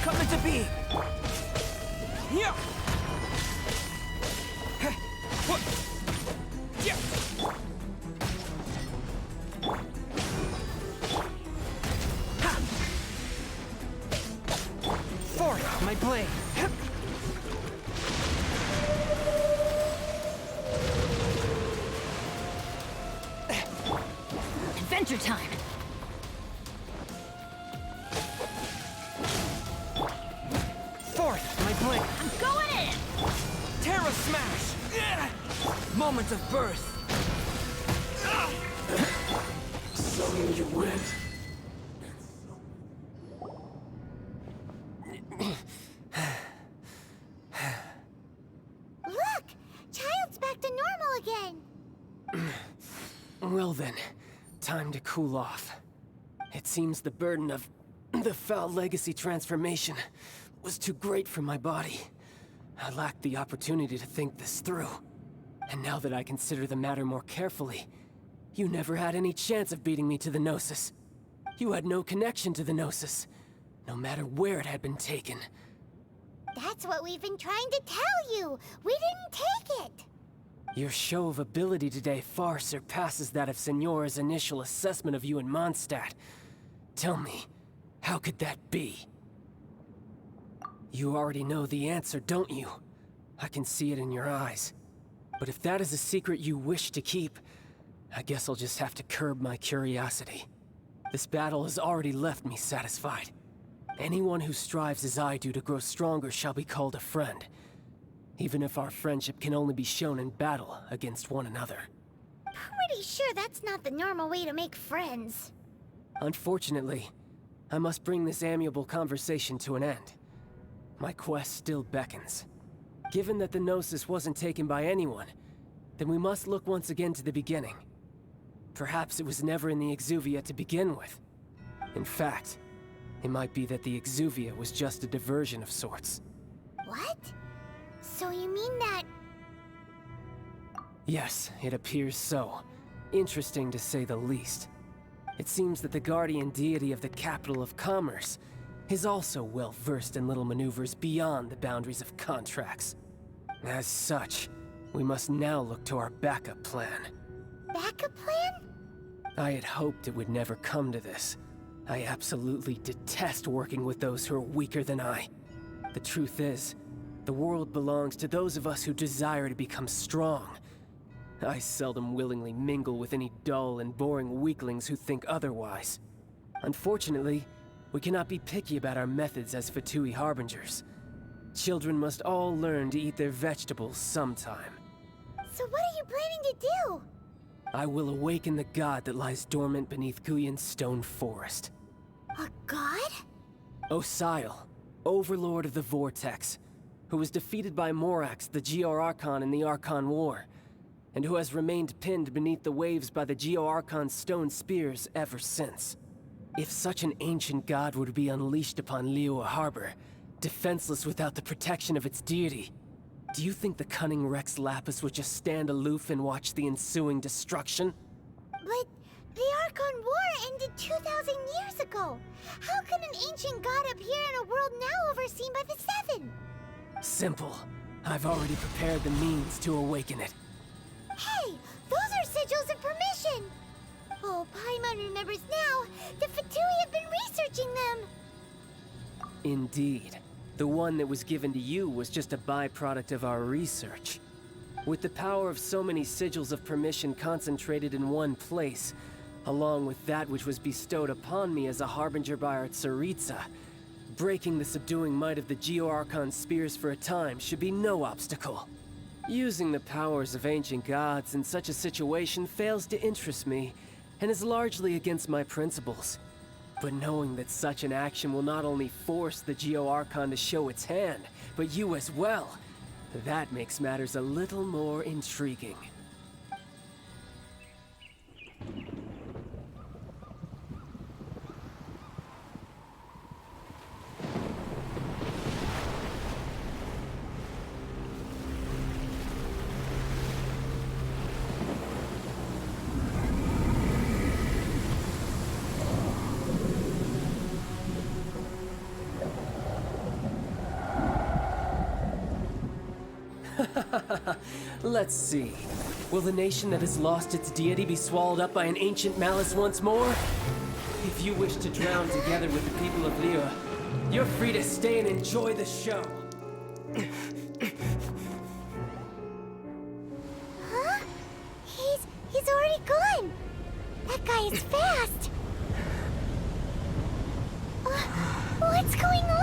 Coming to be! Yeah! What? Yeah! Ha! Forth, my blade!
Adventure time!
Forth, my blade!
I'm going in!
Terra Smash! Moment of birth!
So you win.
Look! Child's back to normal again!
Well then, time to cool off. It seems the burden of the foul legacy transformation was too great for my body. I lacked the opportunity to think this through. And now that I consider the matter more carefully, you never had any chance of beating me to the Gnosis. You had no connection to the Gnosis, no matter where it had been taken.
That's what we've been trying to tell you! We didn't take it!
Your show of ability today far surpasses that of Signora's initial assessment of you in Mondstadt. Tell me, how could that be? You already know the answer, don't you? I can see it in your eyes. But if that is a secret you wish to keep, I guess I'll just have to curb my curiosity. This battle has already left me satisfied. Anyone who strives as I do to grow stronger shall be called a friend, even if our friendship can only be shown in battle against one another.
Pretty sure that's not the normal way to make friends.
Unfortunately, I must bring this amiable conversation to an end. My quest still beckons. Given that the Gnosis wasn't taken by anyone, then we must look once again to the beginning. Perhaps it was never in the Exuvia to begin with. In fact, it might be that the Exuvia was just a diversion of sorts.
What? So you mean that...
Yes, it appears so. Interesting to say the least. It seems that the guardian deity of the capital of commerce is also well versed in little maneuvers beyond the boundaries of contracts. As such, we must now look to our backup plan.
Backup plan?
I had hoped it would never come to this. I absolutely detest working with those who are weaker than I. The truth is, the world belongs to those of us who desire to become strong. I seldom willingly mingle with any dull and boring weaklings who think otherwise. Unfortunately, we cannot be picky about our methods as Fatui Harbingers. Children must all learn to eat their vegetables sometime.
So what are you planning to do?
I will awaken the god that lies dormant beneath Guyon's stone forest.
A god?
Osial, overlord of the Vortex, who was defeated by Morax, the Geo-Archon in the Archon War, and who has remained pinned beneath the waves by the Geo-Archon's stone spears ever since. If such an ancient god were to be unleashed upon Liyue Harbor, defenseless without the protection of its deity, do you think the cunning Rex Lapis would just stand aloof and watch the ensuing destruction?
But the Archon War ended 2,000 years ago. How can an ancient god appear in a world now overseen by the Seven?
Simple. I've already prepared the means to awaken it.
Hey, those are sigils of permission! Oh, Paimon remembers now. The Fatui have been researching them!
Indeed. The one that was given to you was just a byproduct of our research. With the power of so many sigils of permission concentrated in one place, along with that which was bestowed upon me as a harbinger by our Tsaritsa, breaking the subduing might of the Geo-Archon spears for a time should be no obstacle. Using the powers of ancient gods in such a situation fails to interest me, and is largely against my principles. But knowing that such an action will not only force the Geo-Archon to show its hand, but you as well, that makes matters a little more intriguing. Let's see. Will the nation that has lost its deity be swallowed up by an ancient malice once more? If you wish to drown together with the people of Liyue, you're free to stay and enjoy the show.
Huh? He's already gone. That guy is fast. What's going on?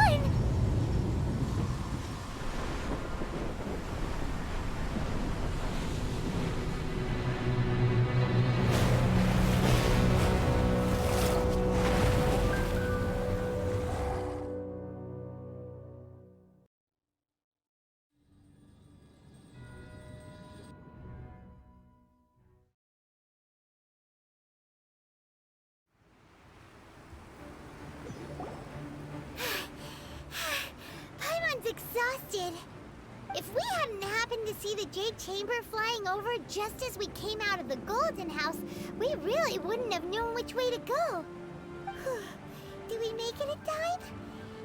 Exhausted. If we hadn't happened to see the Jade Chamber flying over just as we came out of the Golden House, we really wouldn't have known which way to go. Did we make it in time?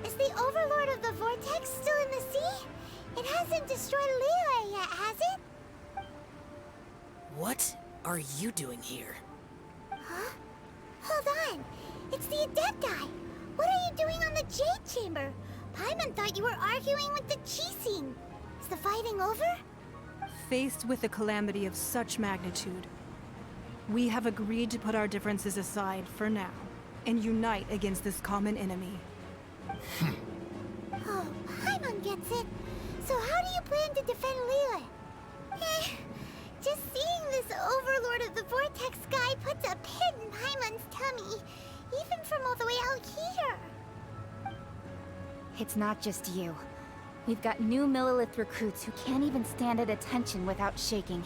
Is the Overlord of the Vortex still in the sea? It hasn't destroyed Liyue yet, has it?
What are you doing here?
Huh? Hold on. It's the Adepti. What are you doing on the Jade Chamber? Paimon thought you were arguing with the Qixing. Is the fighting over?
Faced with a calamity of such magnitude, we have agreed to put our differences aside for now and unite against this common enemy.
Oh, Paimon gets it. So how do you plan to defend Liyue? Just seeing this Overlord of the Vortex guy puts a pit in Paimon's tummy, even from all the way out here.
It's not just you. We've got new Millelith recruits who can't even stand at attention without shaking.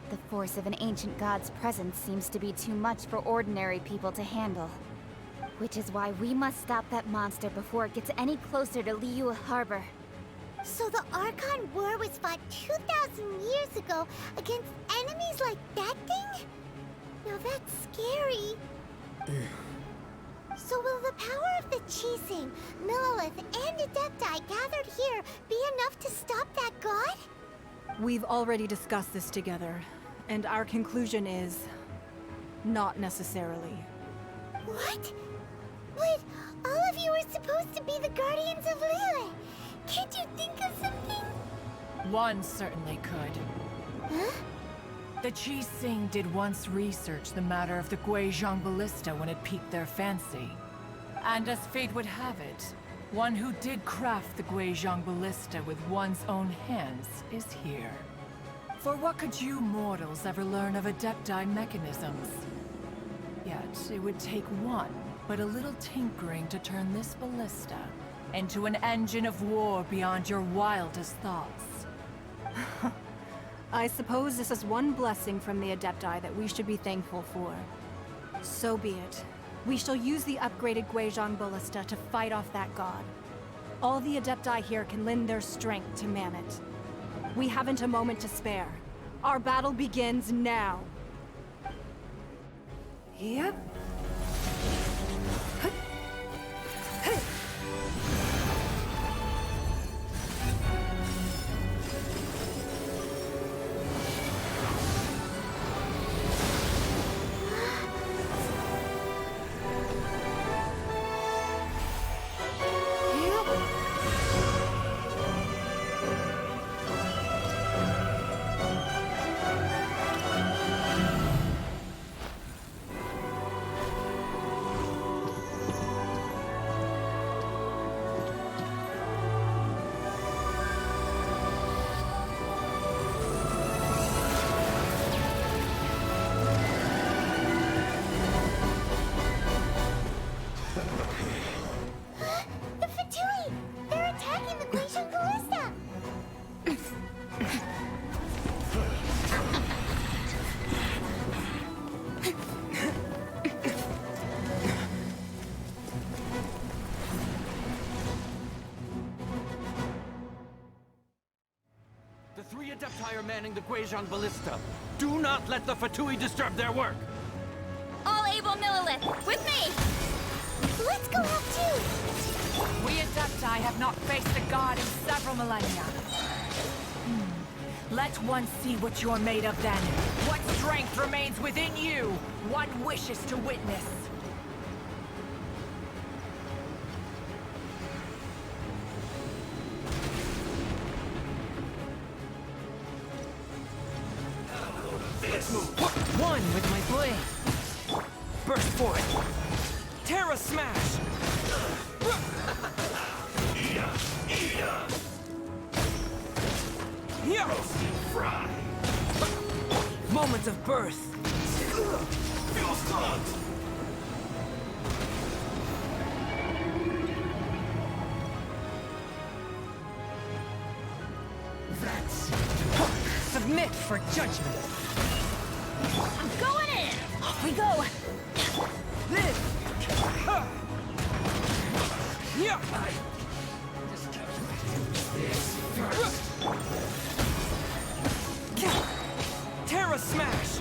The force of an ancient god's presence seems to be too much for ordinary people to handle. Which is why we must stop that monster before it gets any closer to Liyue Harbor.
So the Archon War was fought 2,000 years ago against enemies like that thing? Now that's scary. So will the power of the Qixing, Millelith, and Adepti gathered here be enough to stop that god?
We've already discussed this together, and our conclusion is... not necessarily.
What? But all of you are supposed to be the guardians of Liyue. Can't you think of something?
One certainly could.
Huh?
The Qixing did once research the matter of the Guizhong Ballista when it piqued their fancy. And as fate would have it, one who did craft the Guizhong Ballista with one's own hands is here. For what could you mortals ever learn of Adepti mechanisms? Yet, it would take one, but a little tinkering to turn this ballista into an engine of war beyond your wildest thoughts.
I suppose this is one blessing from the Adepti that we should be thankful for. So be it. We shall use the upgraded Guizhong Ballista to fight off that god. All the Adepti here can lend their strength to man it. We haven't a moment to spare. Our battle begins now.
Yep.
Adepti are manning the Guizhong Ballista. Do not let the Fatui disturb their work!
All able Millelith, with me!
Let's go help too!
We Adepti have not faced a god in several millennia. Let one see what you're made of then. What strength remains within you? One wishes to witness.
One with my blade. Burst forth. Terra smash. Fry. Moment of birth.
Feel stunned.
Submit for judgment.
I'm going in! Off we go!
This. Yeah. Terra smash.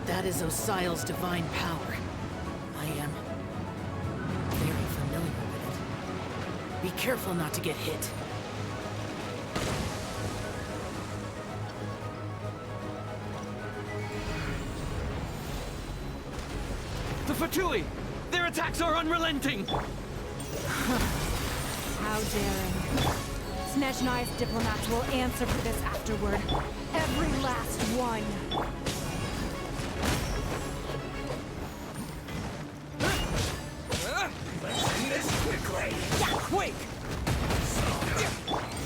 That is Osial's divine power. I am very familiar with it. Be careful not to get hit.
The Fatui! Their attacks are unrelenting!
How daring. Snezhnai's diplomats will answer for this afterward. Every last one.
Let's do this quickly.
Yeah, quick!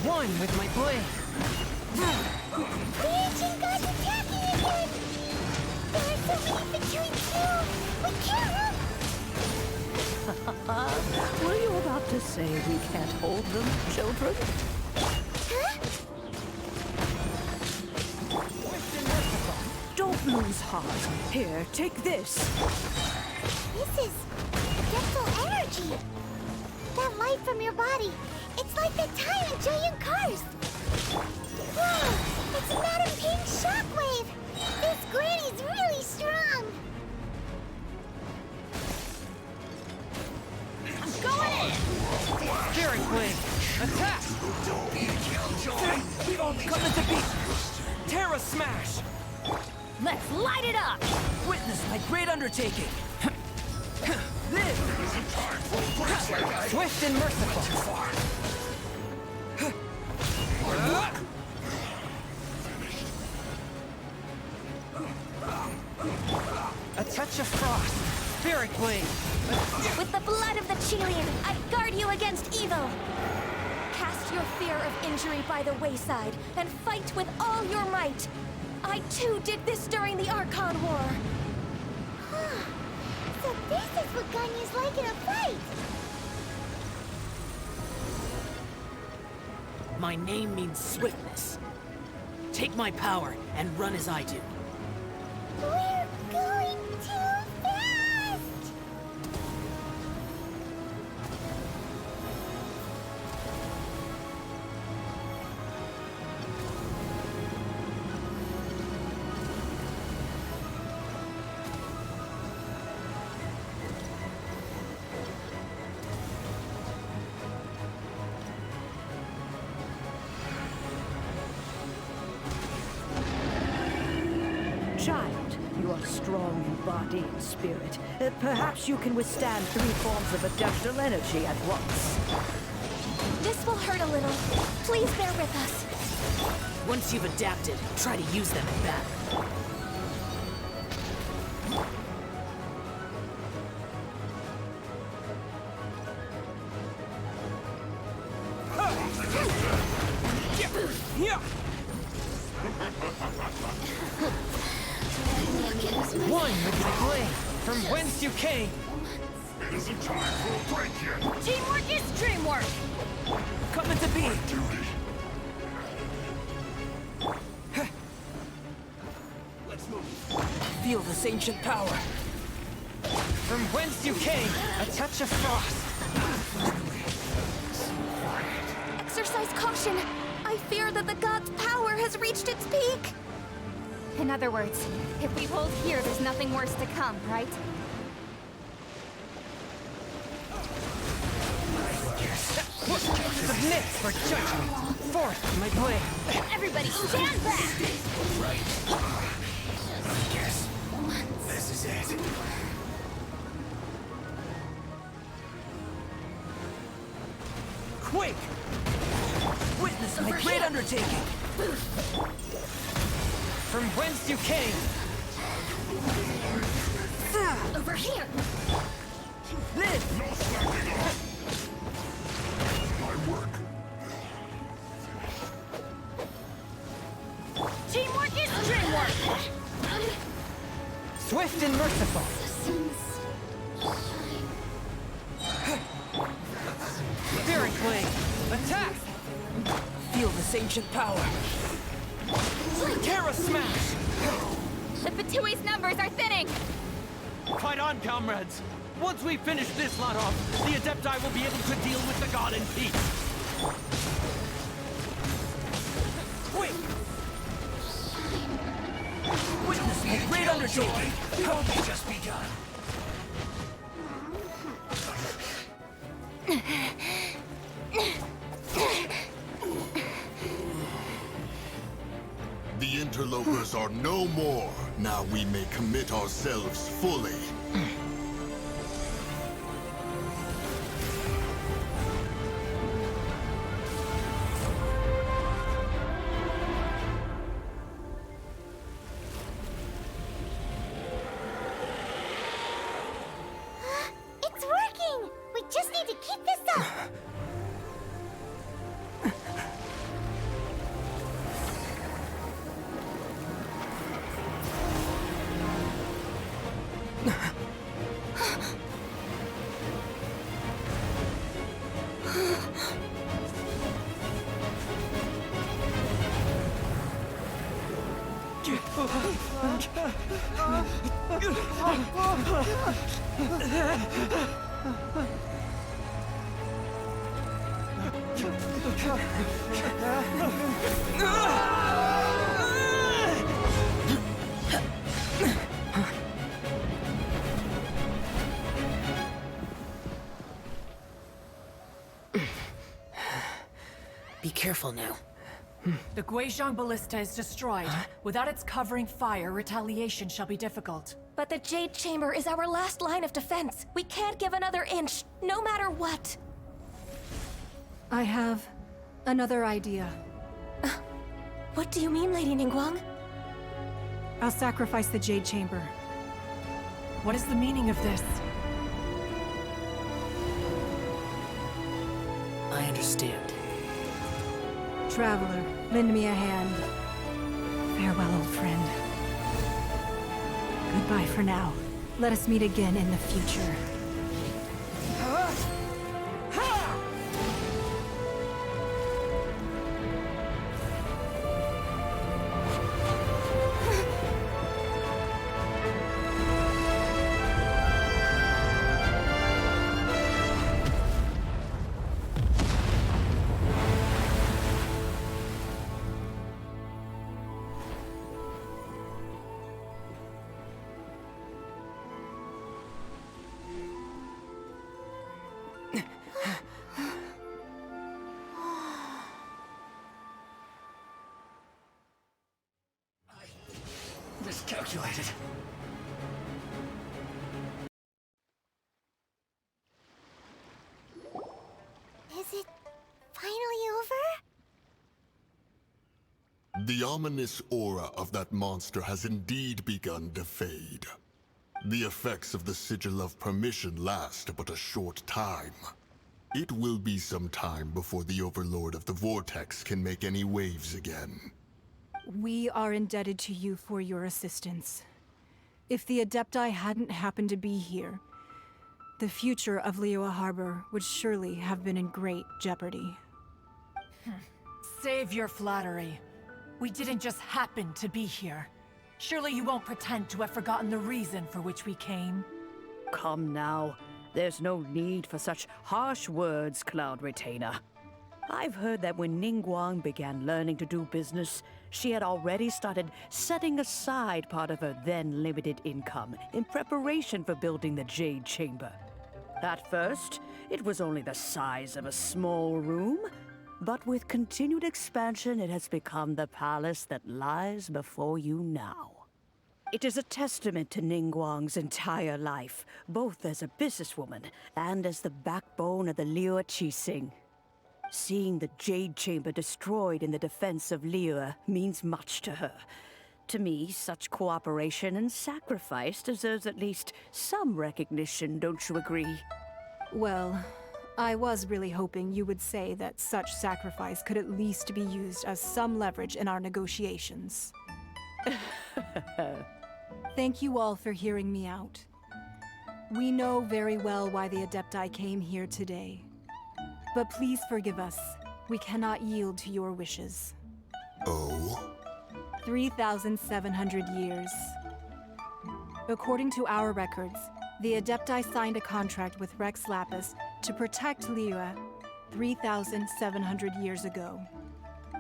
One with my blade.
The ancient gods attacking again! There are so many between two! We can't!
Were you about to say we can't hold them, children?
Huh?
Don't lose heart. Here, take this.
This is forgetful energy. That light from your body. It's like the time in Giant Cars. Whoa! It's Madame Ping's shockwave. This granny's really strong.
I'm going in!
Spirit blade. Attack! Come to beat. Terra smash.
Let's light it up!
Witness my great undertaking. This. Swift and merciful. A touch of frost. Spirit blade.
With the blood of the Chilean, I guard you against evil. Cast your fear of injury by the wayside and fight with all your might. I too did this during the Archon War.
So this is what Ganyu's like in a fight.
My name means swiftness. Take my power and run as I do.
We're going too fast!
Child, you are strong in body and spirit. Perhaps you can withstand 3 forms of adaptal energy at once.
This will hurt a little. Please bear with us.
Once you've adapted, try to use them in battle.
One with my blade. From whence you came.
It isn't time for a break yet.
Teamwork is dreamwork!
Coming to be.
Let's move.
Feel this ancient power. From whence you came, a touch of frost.
Exercise caution. I fear that the god's power has reached its peak.
In other words, if we hold here, there's nothing worse to come, right?
Submit for judgment. Forth my blade.
Everybody stand back!
I guess this is it.
Quick! Witness my great undertaking! From whence you came!
Over here!
Live!
No slacking off! My work.
Teamwork is dreamwork!
Swift and merciful! Spirit Blade! Attack! Feel this ancient power! Terra Smash!
The Fatui's numbers are thinning!
Fight on, comrades! Once we finish this lot off, the Adepti will be able to deal with the god in peace!
Quick! Witness my great undertaking! Help me just begun!
The interlopers are no more. Now we may commit ourselves fully.
It's working! We just need to keep this up!
Be careful now.
The Guizhong Ballista is destroyed. Without its covering fire, retaliation shall be difficult.
But the Jade Chamber is our last line of defense. We can't give another inch, no matter what.
I have another idea.
What do you mean, Lady Ningguang?
I'll sacrifice the Jade Chamber.
What is the meaning of this?
I understand.
Traveler, lend me a hand. Farewell, old friend. Goodbye for now. Let us meet again in the future.
Miscalculated.
Is it finally over?
The ominous aura of that monster has indeed begun to fade. The effects of the Sigil of Permission last but a short time. It will be some time before the Overlord of the Vortex can make any waves again.
We are indebted to you for your assistance. If the Adepti hadn't happened to be here, the future of Liyue Harbor would surely have been in great jeopardy.
Save your flattery. We didn't just happen to be here. Surely you won't pretend to have forgotten the reason for which we came.
Come now. There's no need for such harsh words, Cloud Retainer. I've heard that when Ningguang began learning to do business, she had already started setting aside part of her then limited income in preparation for building the Jade Chamber. At first, It was only the size of a small room, but with continued expansion, it has become the palace that lies before you now. It is a testament to Ningguang's entire life, both as a businesswoman and as the backbone of the Liyue Qixing. Seeing the Jade Chamber destroyed in the defense of Liyue means much to her. To me, such cooperation and sacrifice deserves at least some recognition, don't you agree?
Well, I was really hoping you would say that such sacrifice could at least be used as some leverage in our negotiations. Thank you all for hearing me out. We know very well why the Adepti came here today. But please forgive us. We cannot yield to your wishes.
Oh?
3,700 years. According to our records, the Adepti signed a contract with Rex Lapis to protect Liyue 3,700 years ago.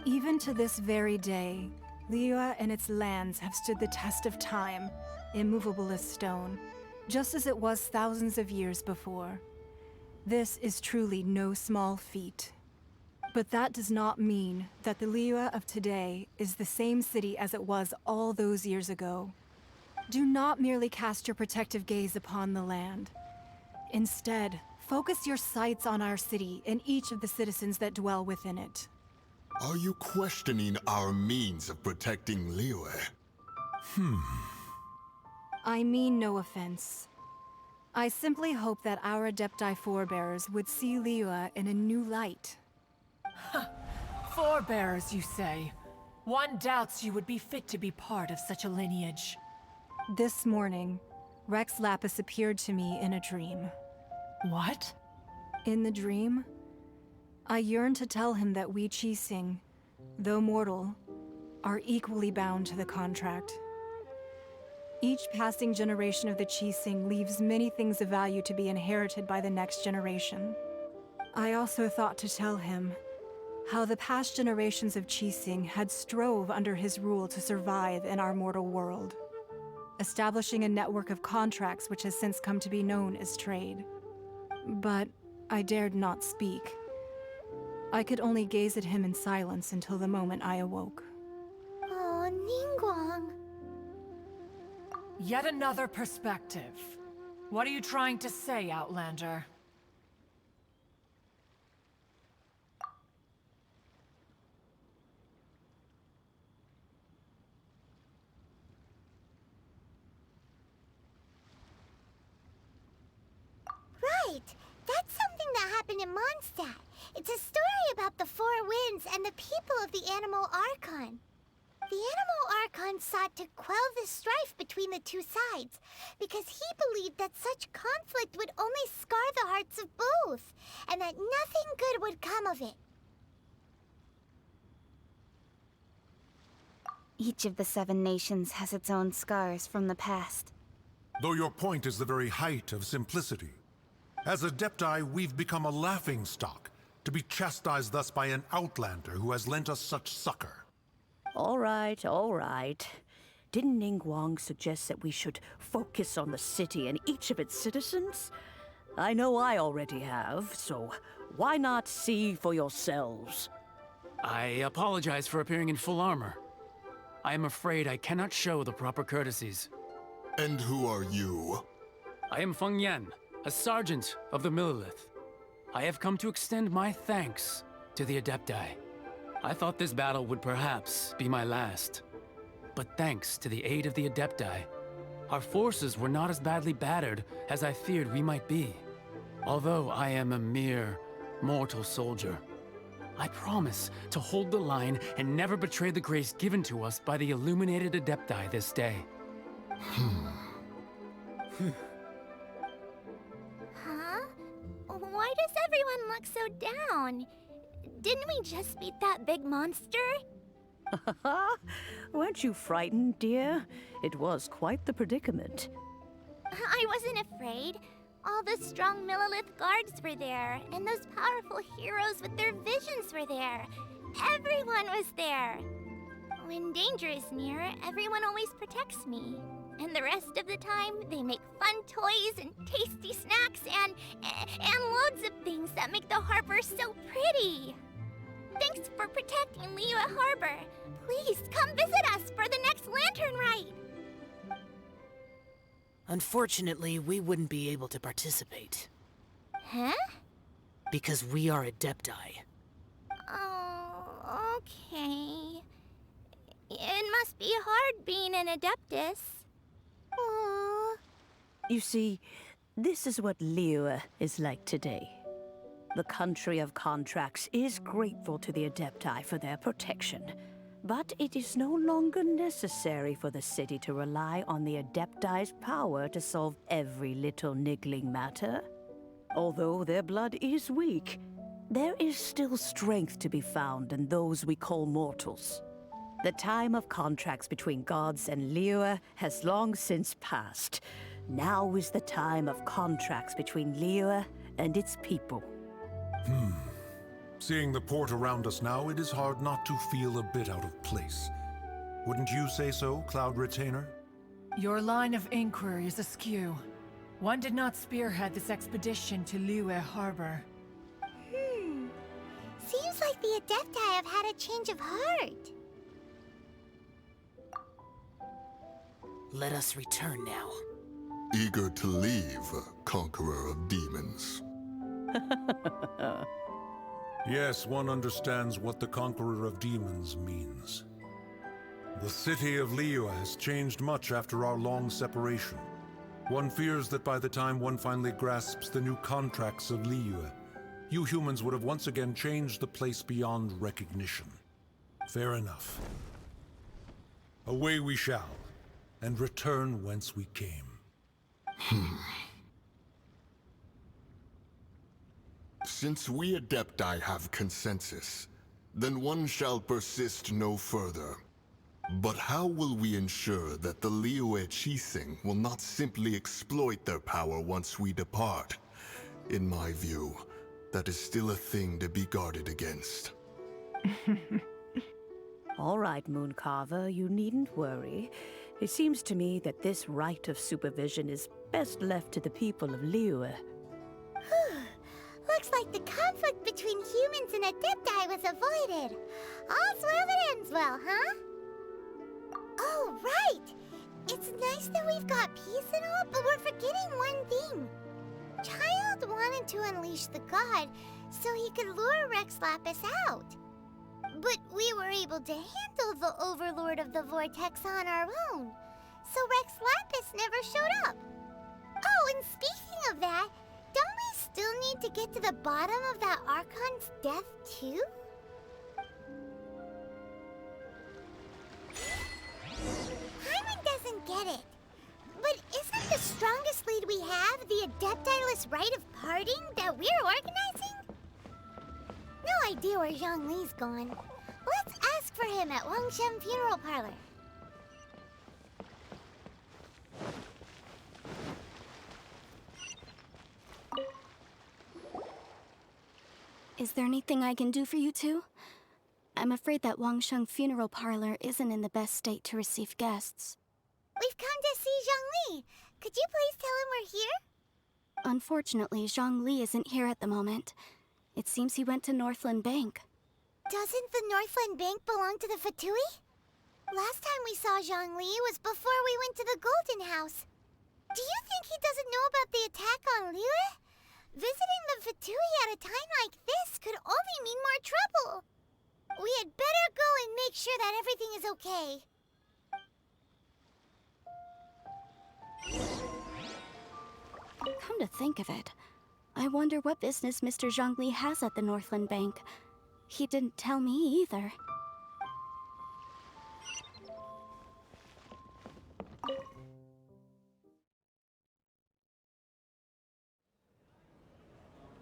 Even to this very day, Liyue and its lands have stood the test of time, immovable as stone, just as it was thousands of years before. This is truly no small feat. But that does not mean that the Liyue of today is the same city as it was all those years ago. Do not merely cast your protective gaze upon the land. Instead, focus your sights on our city and each of the citizens that dwell within it.
Are you questioning our means of protecting Liyue?
I mean no offense. I simply hope that our Adepti forebears would see Liyue in a new light.
Forebearers, you say? One doubts you would be fit to be part of such a lineage.
This morning, Rex Lapis appeared to me in a dream.
What?
In the dream, I yearned to tell him that we Qixing, though mortal, are equally bound to the contract. Each passing generation of the Qixing leaves many things of value to be inherited by the next generation. I also thought to tell him how the past generations of Qixing had strove under his rule to survive in our mortal world, establishing a network of contracts which has since come to be known as trade. But I dared not speak. I could only gaze at him in silence until the moment I awoke.
Oh, Ningguang.
Yet another perspective. What are you trying to say, Outlander?
Right! That's something that happened in Mondstadt. It's a story about the Four Winds and the people of the Animal Archon. The Animal Archon sought to quell the strife between the two sides, because he believed that such conflict would only scar the hearts of both, and that nothing good would come of it.
Each of the 7 nations has its own scars from the past.
Though your point is the very height of simplicity. As Adepti, we've become a laughingstock, to be chastised thus by an outlander who has lent us such succor.
All right, all right. Didn't Ningguang suggest that we should focus on the city and each of its citizens? I know I already have, so why not see for yourselves?
I apologize for appearing in full armor. I am afraid I cannot show the proper courtesies.
And who are you?
I am Feng Yan, a sergeant of the Millelith. I have come to extend my thanks to the Adepti. I thought this battle would perhaps be my last. But thanks to the aid of the Adepti, our forces were not as badly battered as I feared we might be. Although I am a mere mortal soldier, I promise to hold the line and never betray the grace given to us by the illuminated Adepti this day.
Huh? Why does everyone look so down? Didn't we just beat that big monster?
Weren't you frightened, dear? It was quite the predicament.
I wasn't afraid. All the strong Millelith guards were there, and those powerful heroes with their visions were there. Everyone was there. When danger is near, everyone always protects me. And the rest of the time, they make fun toys and tasty snacks and loads of things that make the harbor so pretty. Thanks for protecting Liyue Harbor. Please come visit us for the next lantern rite.
Unfortunately, we wouldn't be able to participate.
Huh?
Because we are Adepti.
Oh, okay. It must be hard being an Adeptus. Aww.
You see, this is what Liyue is like today. The country of contracts is grateful to the Adepti for their protection, but it is no longer necessary for the city to rely on the Adepti's power to solve every little niggling matter. Although their blood is weak, there is still strength to be found in those we call mortals. The time of contracts between gods and Liyue has long since passed. Now is the time of contracts between Liyue and its people.
Seeing the port around us now, it is hard not to feel a bit out of place. Wouldn't you say so, Cloud Retainer?
Your line of inquiry is askew. One did not spearhead this expedition to Liyue Harbor.
Seems like the Adepti have had a change of heart.
Let us return now.
Eager to leave, conqueror of demons.
Yes, one understands what the Conqueror of Demons means. The city of Liyue has changed much after our long separation. One fears that by the time one finally grasps the new contracts of Liyue, you humans would have once again changed the place beyond recognition. Fair enough. Away we shall, and return whence we came.
Since we Adepti have consensus, then one shall persist no further. But how will we ensure that the Liyue Qixing will not simply exploit their power once we depart? In my view, that is still a thing to be guarded against.
All right, Mooncarver, you needn't worry. It seems to me that this right of supervision is best left to the people of Liyue.
Looks like the conflict between humans and Adepti was avoided. All's well that ends well, huh? Oh, right! It's nice that we've got peace and all, but we're forgetting one thing. Child wanted to unleash the god so he could lure Rex Lapis out. But we were able to handle the Overlord of the Vortex on our own, so Rex Lapis never showed up. Oh, and speaking of that, don't we still need to get to the bottom of that Archon's death, too? Hyman doesn't get it. But isn't the strongest lead we have the Adepti-less rite of parting that we're organizing? No idea where Zhongli's gone. Let's ask for him at Wangshen Funeral Parlor.
Is there anything I can do for you two? I'm afraid that Wangshen Funeral Parlor isn't in the best state to receive guests.
We've come to see Zhongli. Could you please tell him we're here?
Unfortunately, Zhongli isn't here at the moment. It seems he went to Northland Bank.
Doesn't the Northland Bank belong to the Fatui? Last time we saw Zhongli was before we went to the Golden House. Do you think he doesn't know about the attack on Liyue? Visiting the Fatui at a time like this could only mean more trouble. We had better go and make sure that everything is okay.
Come to think of it, I wonder what business Mr. Zhongli has at the Northland Bank. He didn't tell me either.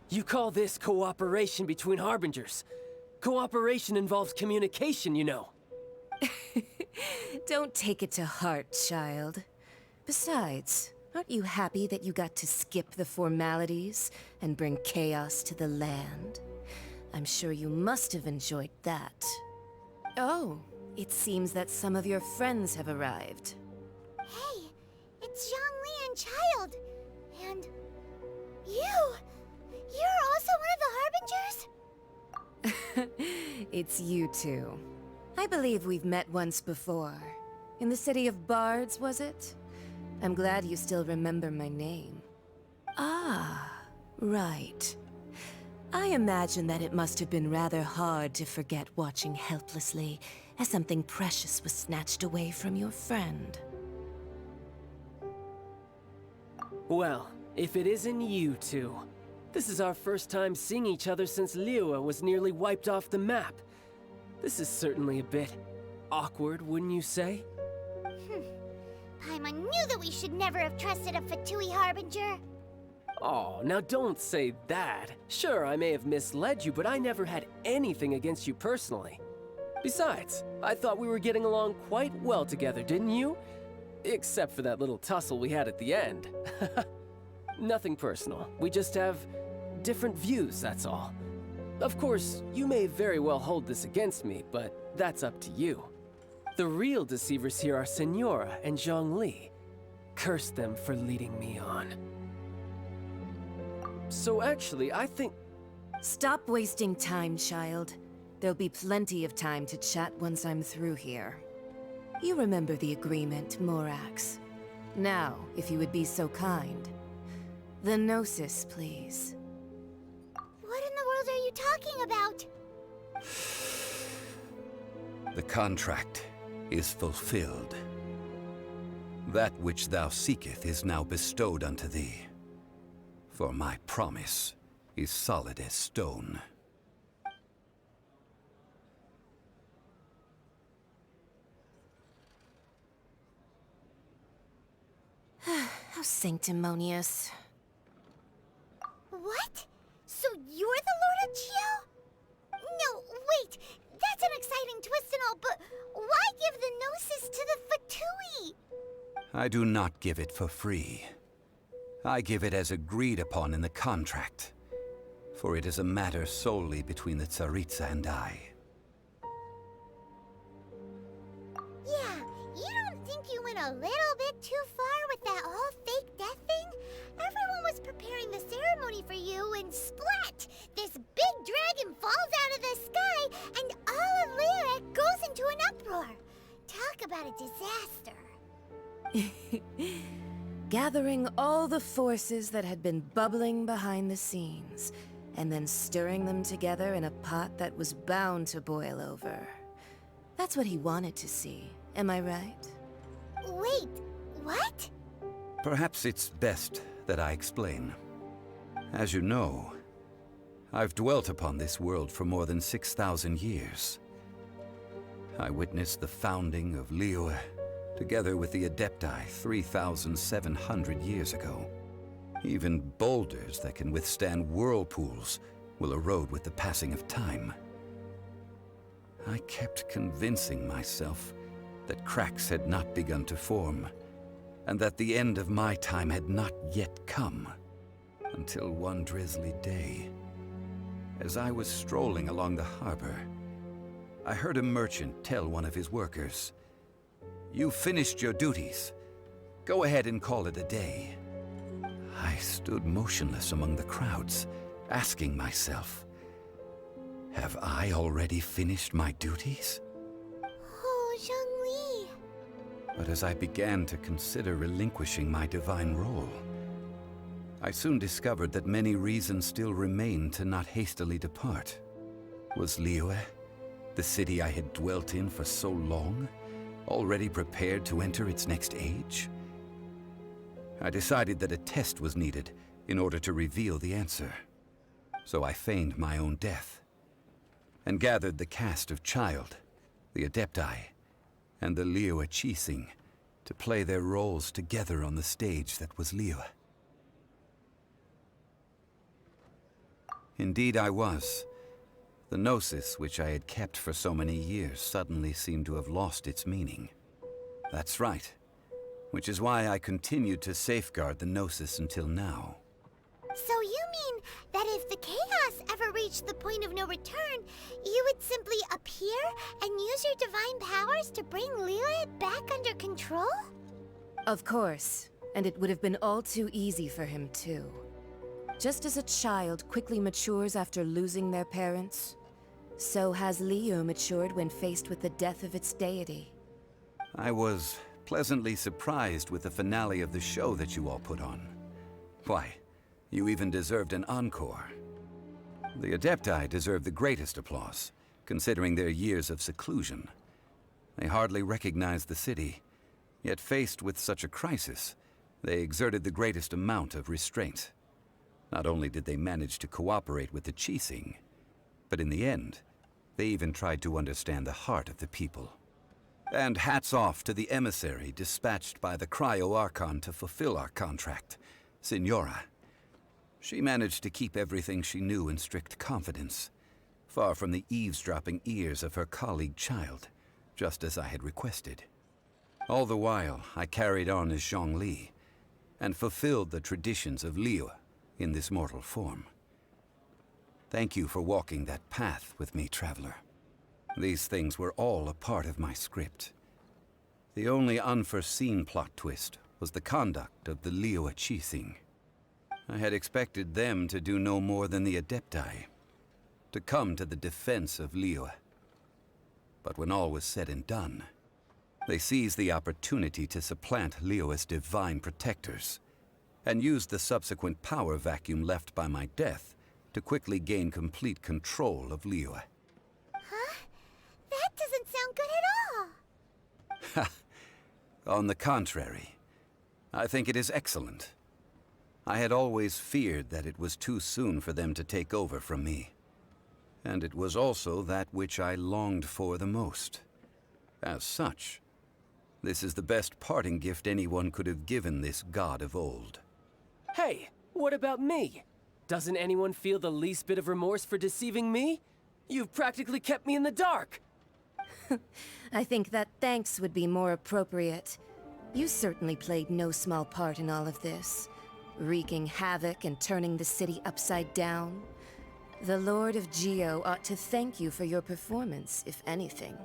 You call this cooperation between Harbingers? Cooperation involves communication, you know.
Don't take it to heart, child. Besides, aren't you happy that you got to skip the formalities and bring chaos to the land? I'm sure you must have enjoyed that. Oh, it seems that some of your friends have arrived.
Hey,
It's you two. I believe we've met once before. In the City of Bards, was it? I'm glad you still remember my name. Ah, right. I imagine that it must have been rather hard to forget watching helplessly as something precious was snatched away from your friend.
Well, if it isn't you two. This is our first time seeing each other since Liyue was nearly wiped off the map. This is certainly a bit awkward, wouldn't you say?
Paimon knew that we should never have trusted a Fatui Harbinger.
Oh, now don't say that. Sure, I may have misled you, but I never had anything against you personally. Besides, I thought we were getting along quite well together, didn't you? Except for that little tussle we had at the end. Nothing personal. We just have different views, that's all. Of course, you may very well hold this against me, but that's up to you. The real deceivers here are Senora and Zhongli. Curse them for leading me on. So actually, I think...
Stop wasting time, child. There'll be plenty of time to chat once I'm through here. You remember the agreement, Morax. Now, if you would be so kind. The Gnosis, please.
What in the world are you talking about?
The contract is fulfilled. That which thou seeketh is now bestowed unto thee. For my promise is solid as stone.
How sanctimonious.
What? So you're the Lord of Geo? No, wait! That's an exciting twist and all, but why give the Gnosis to the Fatui?
I do not give it for free. I give it as agreed upon in the contract, for it is a matter solely between the Tsaritsa and I.
Yeah, you don't think you went a little bit too far with that whole fake death thing? Everyone was preparing the ceremony for you, and splat! This big dragon falls out of the sky, and all of Liyue goes into an uproar. Talk about a disaster.
Gathering all the forces that had been bubbling behind the scenes, and then stirring them together in a pot that was bound to boil over. That's what he wanted to see, am I right?
Wait, what?
Perhaps it's best that I explain. As you know, I've dwelt upon this world for more than 6,000 years. I witnessed the founding of Liyue, together with the Adepti 3,700 years ago. Even boulders that can withstand whirlpools will erode with the passing of time. I kept convincing myself that cracks had not begun to form, and that the end of my time had not yet come. Until one drizzly day, as I was strolling along the harbor, I heard a merchant tell one of his workers, "You finished your duties. Go ahead and call it a day." I stood motionless among the crowds, asking myself, have I already finished my duties?
Oh, Zhongli.
But as I began to consider relinquishing my divine role, I soon discovered that many reasons still remained to not hastily depart. Was Liyue, the city I had dwelt in for so long, already prepared to enter its next age? I decided that a test was needed in order to reveal the answer. So I feigned my own death, and gathered the cast of Child, the Adepti, and the Liyue Qixing to play their roles together on the stage that was Liyue. Indeed I was. The Gnosis, which I had kept for so many years, suddenly seemed to have lost its meaning. That's right. Which is why I continued to safeguard the Gnosis until now.
So you mean that if the chaos ever reached the point of no return, you would simply appear and use your divine powers to bring Liyue back under control?
Of course, and it would have been all too easy for him too. Just as a child quickly matures after losing their parents, So has Liyue matured when faced with the death of its deity.
I was pleasantly surprised with the finale of the show that you all put on. Why, you even deserved an encore. The Adepti deserve the greatest applause, considering their years of seclusion. They hardly recognized the city, yet faced with such a crisis, they exerted the greatest amount of restraint. Not only did they manage to cooperate with the Qixing, but in the end, they even tried to understand the heart of the people. And hats off to the emissary dispatched by the Cryo-Archon to fulfill our contract, Signora. She managed to keep everything she knew in strict confidence, far from the eavesdropping ears of her colleague child, just as I had requested. All the while, I carried on as Zhongli, and fulfilled the traditions of Liyue in this mortal form. Thank you for walking that path with me, traveler. These things were all a part of my script. The only unforeseen plot twist was the conduct of the Liyue Qixing. I had expected them to do no more than the Adepti, to come to the defense of Liyue. But when all was said and done, they seized the opportunity to supplant Liyue's divine protectors, and used the subsequent power vacuum left by my death to quickly gain complete control of Liyue.
Huh? That doesn't sound good at all.
On the contrary, I think it is excellent. I had always feared that it was too soon for them to take over from me. And it was also that which I longed for the most. As such, this is the best parting gift anyone could have given this god of old.
Hey, what about me? Doesn't anyone feel the least bit of remorse for deceiving me? You've practically kept me in the dark.
I think that thanks would be more appropriate. You certainly played no small part in all of this, wreaking havoc and turning the city upside down. The Lord of Geo ought to thank you for your performance, if anything.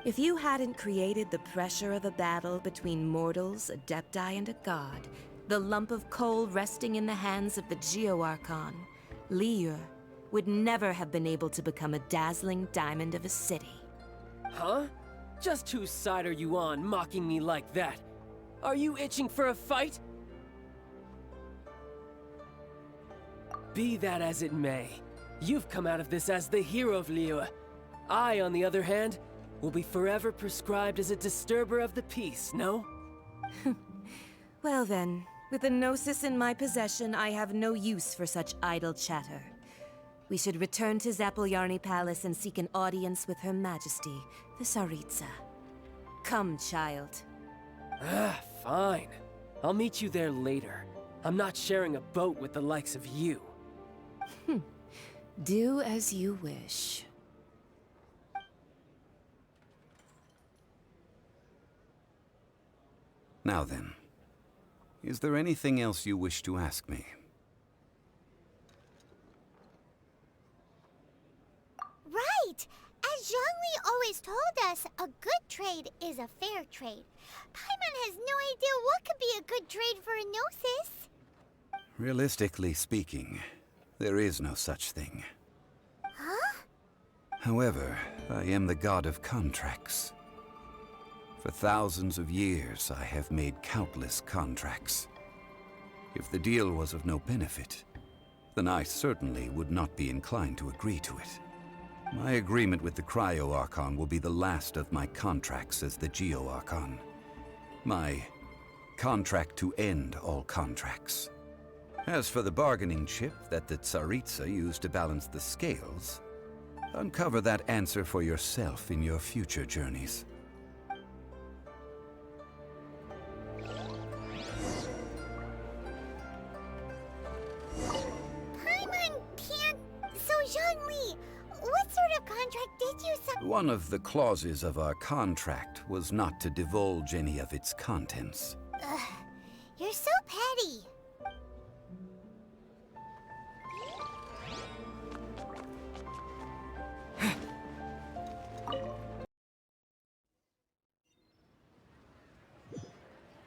If you hadn't created the pressure of a battle between mortals, Adepti, and a god, the lump of coal resting in the hands of the Geo-Archon, Liyue would never have been able to become a dazzling diamond of a city.
Huh? Just whose side are you on, mocking me like that? Are you itching for a fight? Be that as it may, you've come out of this as the hero of Liyue. I, on the other hand, will be forever prescribed as a disturber of the peace, no?
Well then, with the Gnosis in my possession, I have no use for such idle chatter. We should return to Zapoljarny Palace and seek an audience with Her Majesty, the Tsaritsa. Come, child.
Fine. I'll meet you there later. I'm not sharing a boat with the likes of you.
Do as you wish.
Now then, is there anything else you wish to ask me?
Right! As Zhongli always told us, a good trade is a fair trade. Paimon has no idea what could be a good trade for a Gnosis.
Realistically speaking, there is no such thing.
Huh?
However, I am the god of contracts. For thousands of years, I have made countless contracts. If the deal was of no benefit, then I certainly would not be inclined to agree to it. My agreement with the Cryo-Archon will be the last of my contracts as the Geo-Archon. My contract to end all contracts. As for the bargaining chip that the Tsaritsa used to balance the scales, uncover that answer for yourself in your future journeys.
Paimon can't... So Zhongli, what sort of contract did you sign?
One of the clauses of our contract was not to divulge any of its contents.
Ugh, you're so petty.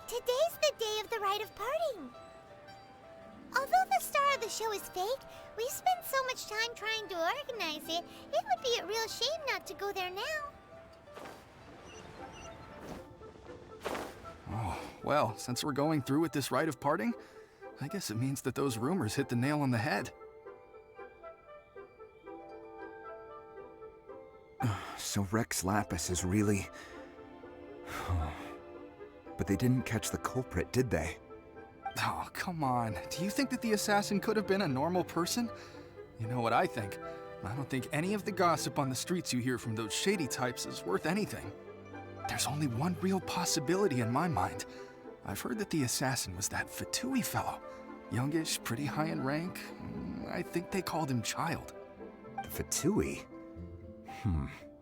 Today's the day of the rite of parting. Although the star of the show is fake, we spent so much time trying to organize it, it would be a real shame not to go there now.
Oh, well, since we're going through with this rite of parting, I guess it means that those rumors hit the nail on the head.
So Rex Lapis is really... But they didn't catch the culprit, did they?
Oh, come on. Do you think that the assassin could have been a normal person? You know what I think. I don't think any of the gossip on the streets you hear from those shady types is worth anything. There's only one real possibility in my mind. I've heard that the assassin was that Fatui fellow. Youngish, pretty high in rank. I think they called him Child.
Fatui?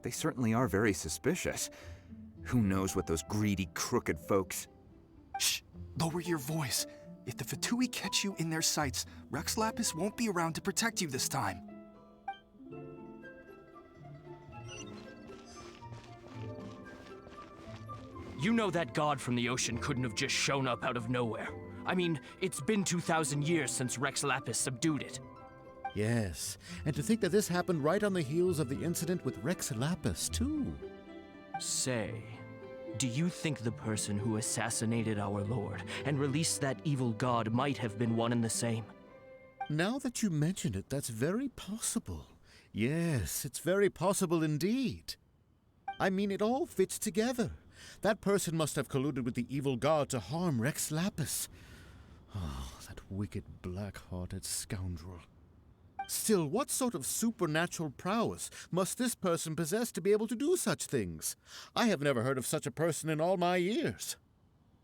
They certainly are very suspicious. Who knows what those greedy, crooked folks...
Shh! Lower your voice. If the Fatui catch you in their sights, Rex Lapis won't be around to protect you this time.
You know that god from the ocean couldn't have just shown up out of nowhere. I mean, it's been 2,000 years since Rex Lapis subdued it.
Yes, and to think that this happened right on the heels of the incident with Rex Lapis, too.
Say, do you think the person who assassinated our lord and released that evil god might have been one and the same?
Now that you mention it, that's very possible. Yes, it's very possible indeed. I mean, it all fits together. That person must have colluded with the evil god to harm Rex Lapis. Oh, that wicked, black-hearted scoundrel. Still, what sort of supernatural prowess must this person possess to be able to do such things? I have never heard of such a person in all my years.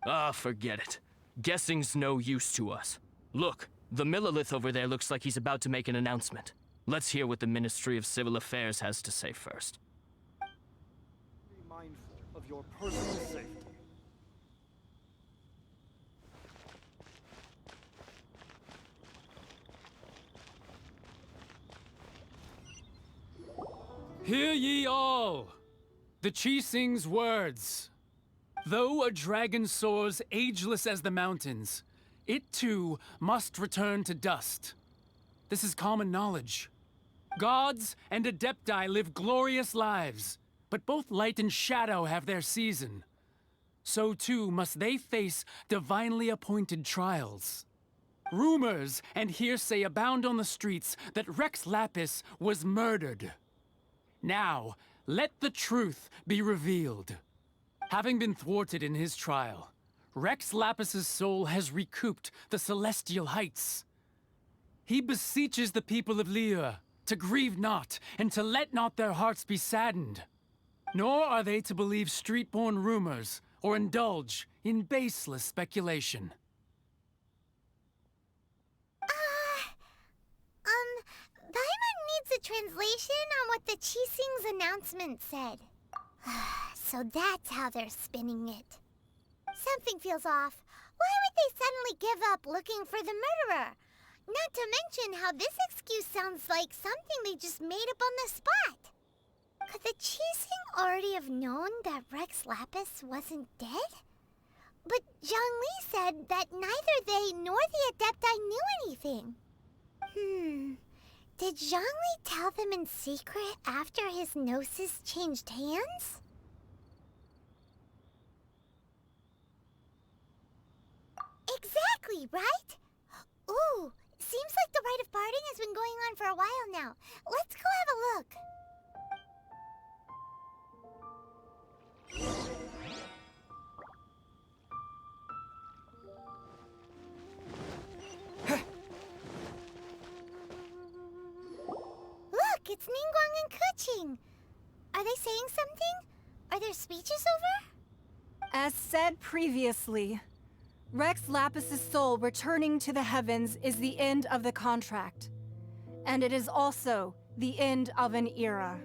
Ah, forget it. Guessing's no use to us. Look, the Millilith over there looks like he's about to make an announcement. Let's hear what the Ministry of Civil Affairs has to say first.
Be mindful of your personal safety.
Hear ye all! The Qixing's words. Though a dragon soars ageless as the mountains, it too must return to dust. This is common knowledge. Gods and adepti live glorious lives, but both light and shadow have their season. So too must they face divinely appointed trials. Rumors and hearsay abound on the streets that Rex Lapis was murdered. Now, let the truth be revealed. Having been thwarted in his trial, Rex Lapis's soul has recouped the celestial heights. He beseeches the people of Liyue to grieve not and to let not their hearts be saddened. Nor are they to believe street-born rumors or indulge in baseless speculation.
Paimon needs a translation on what the Qixing's announcement said. So that's how they're spinning it. Something feels off. Why would they suddenly give up looking for the murderer? Not to mention how this excuse sounds like something they just made up on the spot. Could the Qixing already have known that Rex Lapis wasn't dead? But Zhongli said that neither they nor the Adepti knew anything. Did Zhongli tell them in secret after his gnosis changed hands? Exactly, right? Ooh, seems like the rite of parting has been going on for a while now. Let's go have a look. Look, it's Ningguang and Keqing. Are they saying something? Are their speeches over?
As said previously, Rex Lapis's soul returning to the heavens is the end of the contract. And it is also the end of an era.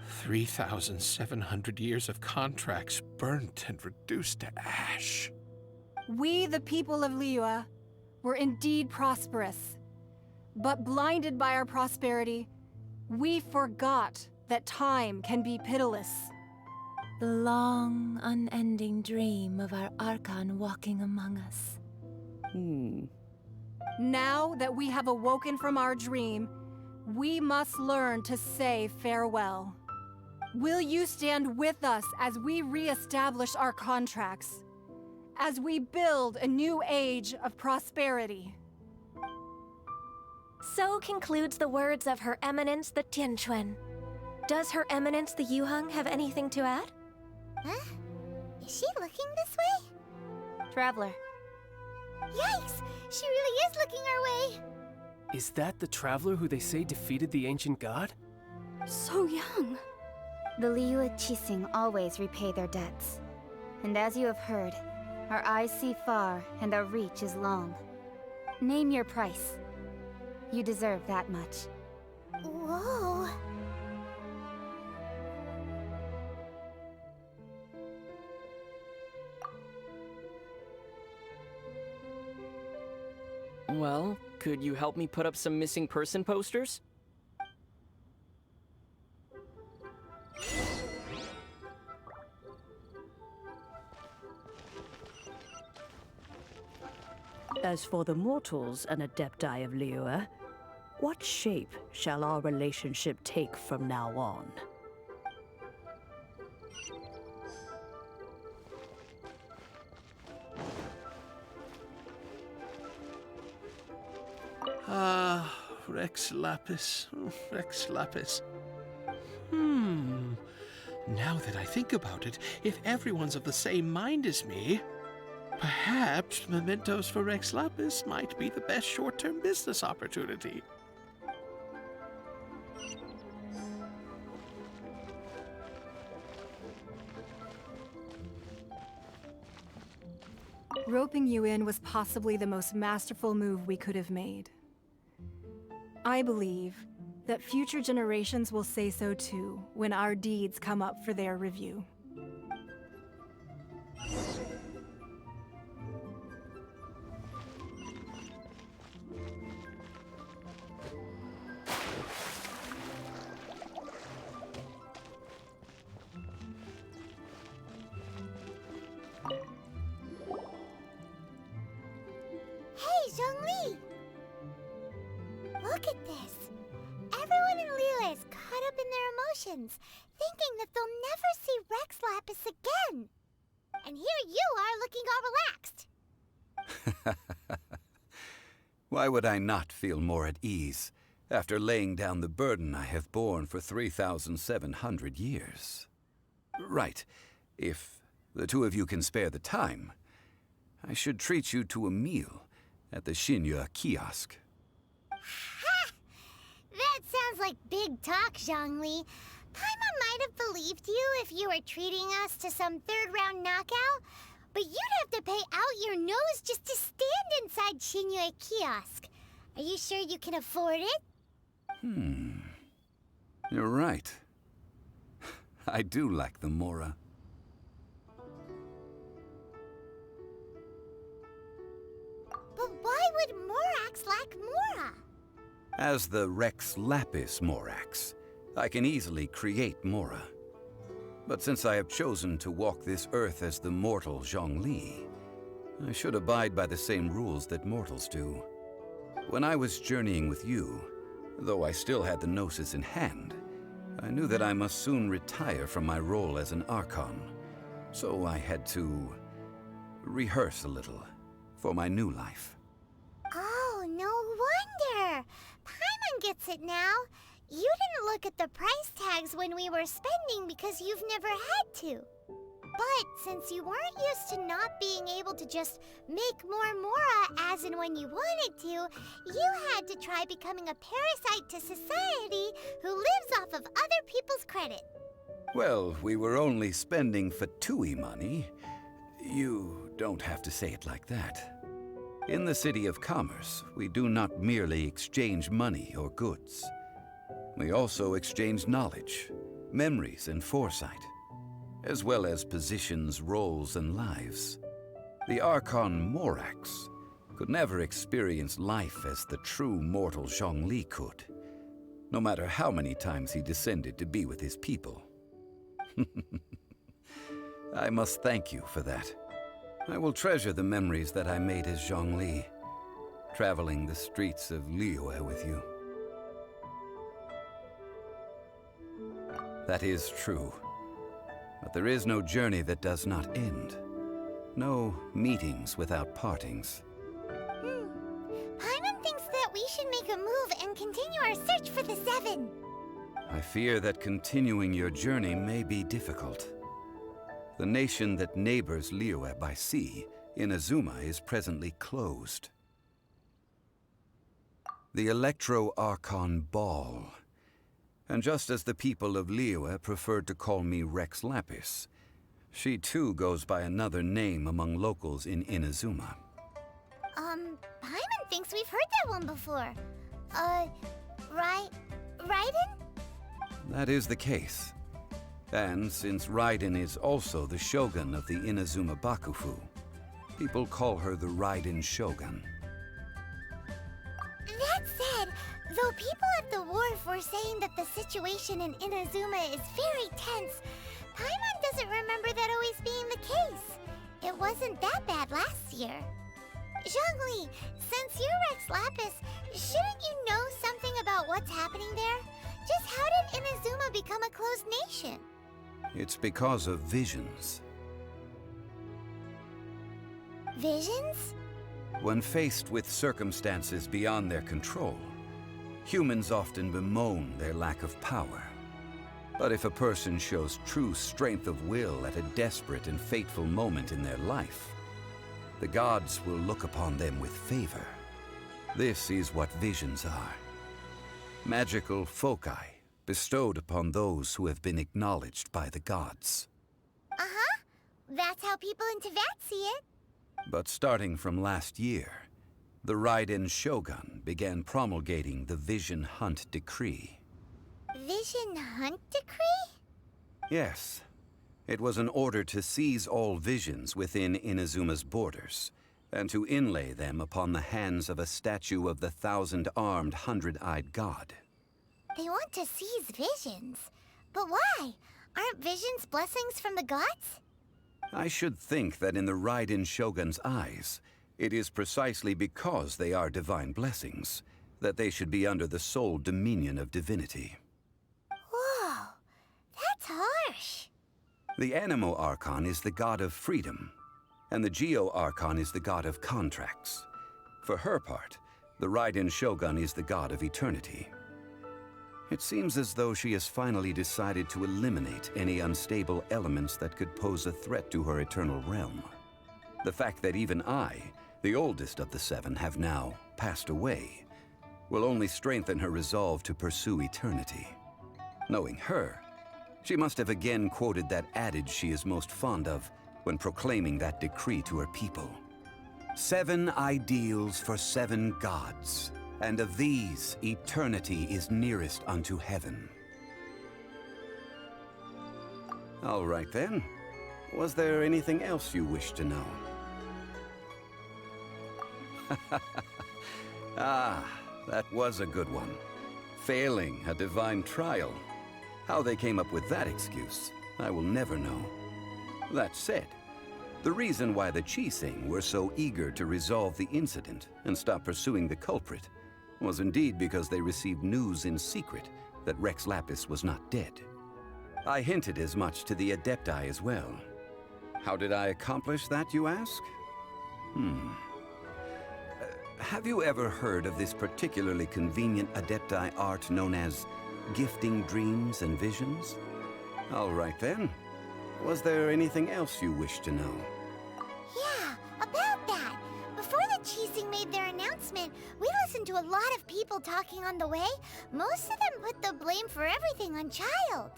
3,700 years of contracts burnt and reduced to ash.
We, the people of Liyue, were indeed prosperous. But blinded by our prosperity, we forgot that time can be pitiless.
The long, unending dream of our Archon walking among us.
Now that we have awoken from our dream, we must learn to say farewell. Will you stand with us as we re-establish our contracts? As we build a new age of prosperity?
So concludes the words of Her Eminence the Tianquan. Does Her Eminence the Yuheng have anything to add?
Huh? Is she looking this way?
Traveler.
Yikes! She really is looking our way!
Is that the traveler who they say defeated the ancient god?
So young. The Liyue Qixing always repay their debts. And as you have heard, our eyes see far and our reach is long. Name your price. You deserve that much.
Whoa!
Well, could you help me put up some missing person posters?
As for the mortals and adepti of Liyue, what shape shall our relationship take from now on?
Rex Lapis. Rex Lapis. Now that I think about it, if everyone's of the same mind as me, perhaps mementos for Rex Lapis might be the best short-term business opportunity.
Roping you in was possibly the most masterful move we could have made. I believe that future generations will say so too when our deeds come up for their review.
Hey, Zhongli! Look at this. Everyone in Liyue is caught up in their emotions, thinking that they'll never see Rex Lapis again. And here you are looking all relaxed.
Why would I not feel more at ease after laying down the burden I have borne for 3,700 years? Right. If the two of you can spare the time, I should treat you to a meal at the Xinyu kiosk.
Ha! That sounds like big talk, Zhongli. Paimon might have believed you if you were treating us to some third-round knockout, but you'd have to pay out your nose just to stand inside Xinyu kiosk. Are you sure you can afford it?
You're right. I do lack the Mora.
But why would Morax lack Mora?
As the Rex Lapis Morax, I can easily create Mora. But since I have chosen to walk this earth as the mortal Zhongli, I should abide by the same rules that mortals do. When I was journeying with you, though I still had the Gnosis in hand, I knew that I must soon retire from my role as an Archon, so I had to rehearse a little for my new life.
Oh, no wonder! Paimon gets it now. You didn't look at the price tags when we were spending because you've never had to. But since you weren't used to not being able to just make more Mora as and when you wanted to, you had to try becoming a parasite to society who lives off of other people's credit.
Well, we were only spending Fatui money. You don't have to say it like that. In the City of Commerce, we do not merely exchange money or goods. We also exchange knowledge, memories, and foresight, as well as positions, roles, and lives. The Archon Morax could never experience life as the true mortal Zhongli could, no matter how many times he descended to be with his people. I must thank you for that. I will treasure the memories that I made as Zhongli. traveling the streets of Liyue with you. That is true. But there is no journey that does not end. No meetings without partings.
Paimon thinks that we should make a move and continue our search for the Seven.
I fear that continuing your journey may be difficult. The nation that neighbors Liyue by sea, Inazuma, is presently closed. The Electro-Archon Ball. And just as the people of Liyue preferred to call me Rex Lapis, she too goes by another name among locals in Inazuma.
Paimon thinks we've heard that one before. Raiden?
That is the case. And since Raiden is also the shogun of the Inazuma Bakufu, people call her the Raiden Shogun.
That said, though people at the wharf were saying that the situation in Inazuma is very tense, Paimon doesn't remember that always being the case. It wasn't that bad last year. Zhongli, since you're Rex Lapis, shouldn't you know something about what's happening there? Just how did Inazuma become a closed nation?
It's because of visions.
Visions?
When faced with circumstances beyond their control, humans often bemoan their lack of power. But if a person shows true strength of will at a desperate and fateful moment in their life, the gods will look upon them with favor. This is what visions are. Magical foci bestowed upon those who have been acknowledged by the gods.
Uh-huh. That's how people in Teyvat see it.
But starting from last year, the Raiden Shogun began promulgating the Vision Hunt Decree.
Vision Hunt Decree?
Yes. It was an order to seize all visions within Inazuma's borders, and to inlay them upon the hands of a statue of the thousand-armed, hundred-eyed god.
They want to seize visions. But why? Aren't visions blessings from the gods?
I should think that in the Raiden Shogun's eyes, it is precisely because they are divine blessings that they should be under the sole dominion of divinity.
Whoa, that's harsh.
The Animo Archon is the god of freedom, and the Geo Archon is the god of contracts. For her part, the Raiden Shogun is the god of eternity. It seems as though she has finally decided to eliminate any unstable elements that could pose a threat to her eternal realm. The fact that even I, the oldest of the seven, have now passed away, will only strengthen her resolve to pursue eternity. Knowing her, she must have again quoted that adage she is most fond of when proclaiming that decree to her people. 7 ideals for 7 gods, and of these, eternity is nearest unto heaven. All right then. Was there anything else you wish to know? Ah, that was a good one. Failing a divine trial. How they came up with that excuse, I will never know. That said, the reason why the Qixing were so eager to resolve the incident and stop pursuing the culprit was indeed because they received news in secret that Rex Lapis was not dead. I hinted as much to the Adepti as well. How did I accomplish that, you ask? Have you ever heard of this particularly convenient Adepti art known as gifting dreams and visions? All right then. Was there anything else you wish to know?
Yeah, about that. Before the Qixing made their announcement, we listened to a lot of people talking on the way. Most of them put the blame for everything on Child.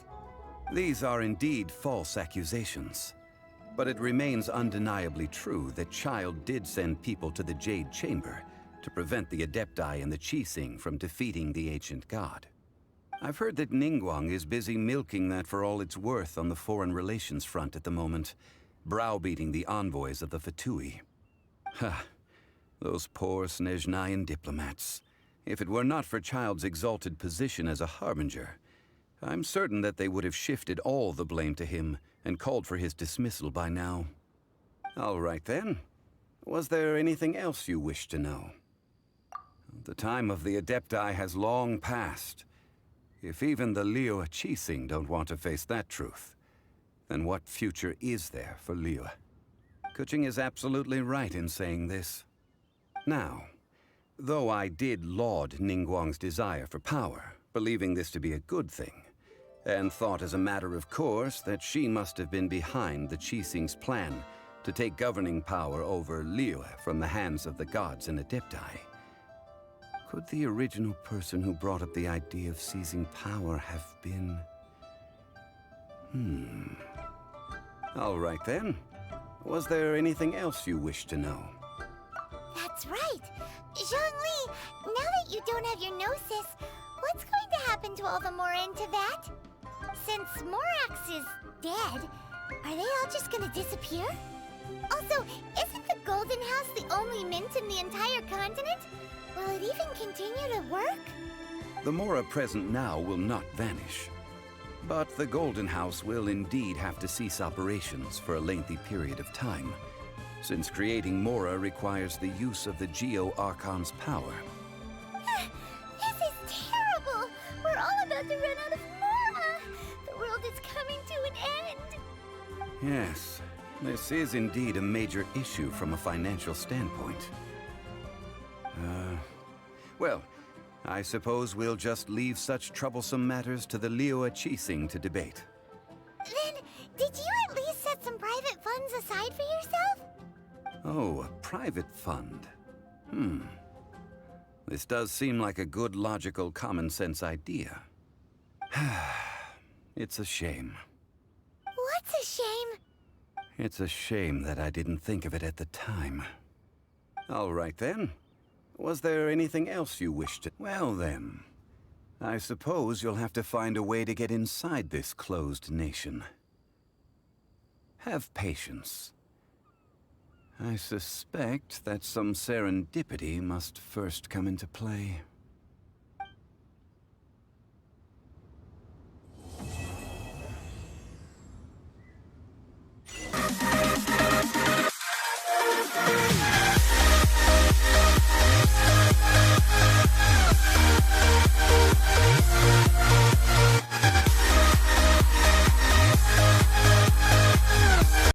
These are indeed false accusations. But it remains undeniably true that Child did send people to the Jade Chamber to prevent the Adepti and the Qixing from defeating the ancient god. I've heard that Ningguang is busy milking that for all it's worth on the foreign relations front at the moment, browbeating the envoys of the Fatui. Ha! Those poor Snezhnayan diplomats. If it were not for Child's exalted position as a harbinger, I'm certain that they would have shifted all the blame to him and called for his dismissal by now. All right then. Was there anything else you wish to know? The time of the Adepti has long passed. If even the Liyue Qixing don't want to face that truth, then what future is there for Liyue? Kuching is absolutely right in saying this. Now, though I did laud Ningguang's desire for power, believing this to be a good thing, and thought as a matter of course that she must have been behind the Qixing's plan to take governing power over Liyue from the hands of the gods and Adepti, could the original person who brought up the idea of seizing power have been... All right then. Was there anything else you wish to know?
That's right. Zhongli, now that you don't have your gnosis, what's going to happen to all the Mora in Tibet? Since Morax is dead, are they all just gonna disappear? Also, isn't the Golden House the only mint in the entire continent? Will it even continue to work?
The Mora present now will not vanish. But the Golden House will indeed have to cease operations for a lengthy period of time, since creating Mora requires the use of the Geo-Archon's power.
This is terrible! We're all about to run out of Mora! The world is coming to an end!
Yes, this is indeed a major issue from a financial standpoint. Well, I suppose we'll just leave such troublesome matters to the Liyue Qixing to debate.
Then, did you at least set some private funds aside for yourself?
Oh, a private fund. This does seem like a good, logical, common-sense idea. It's a shame.
What's a shame?
It's a shame that I didn't think of it at the time. All right then. Was there anything else you wished to... Well then, I suppose you'll have to find a way to get inside this closed nation. Have patience. I suspect that some serendipity must first come into play.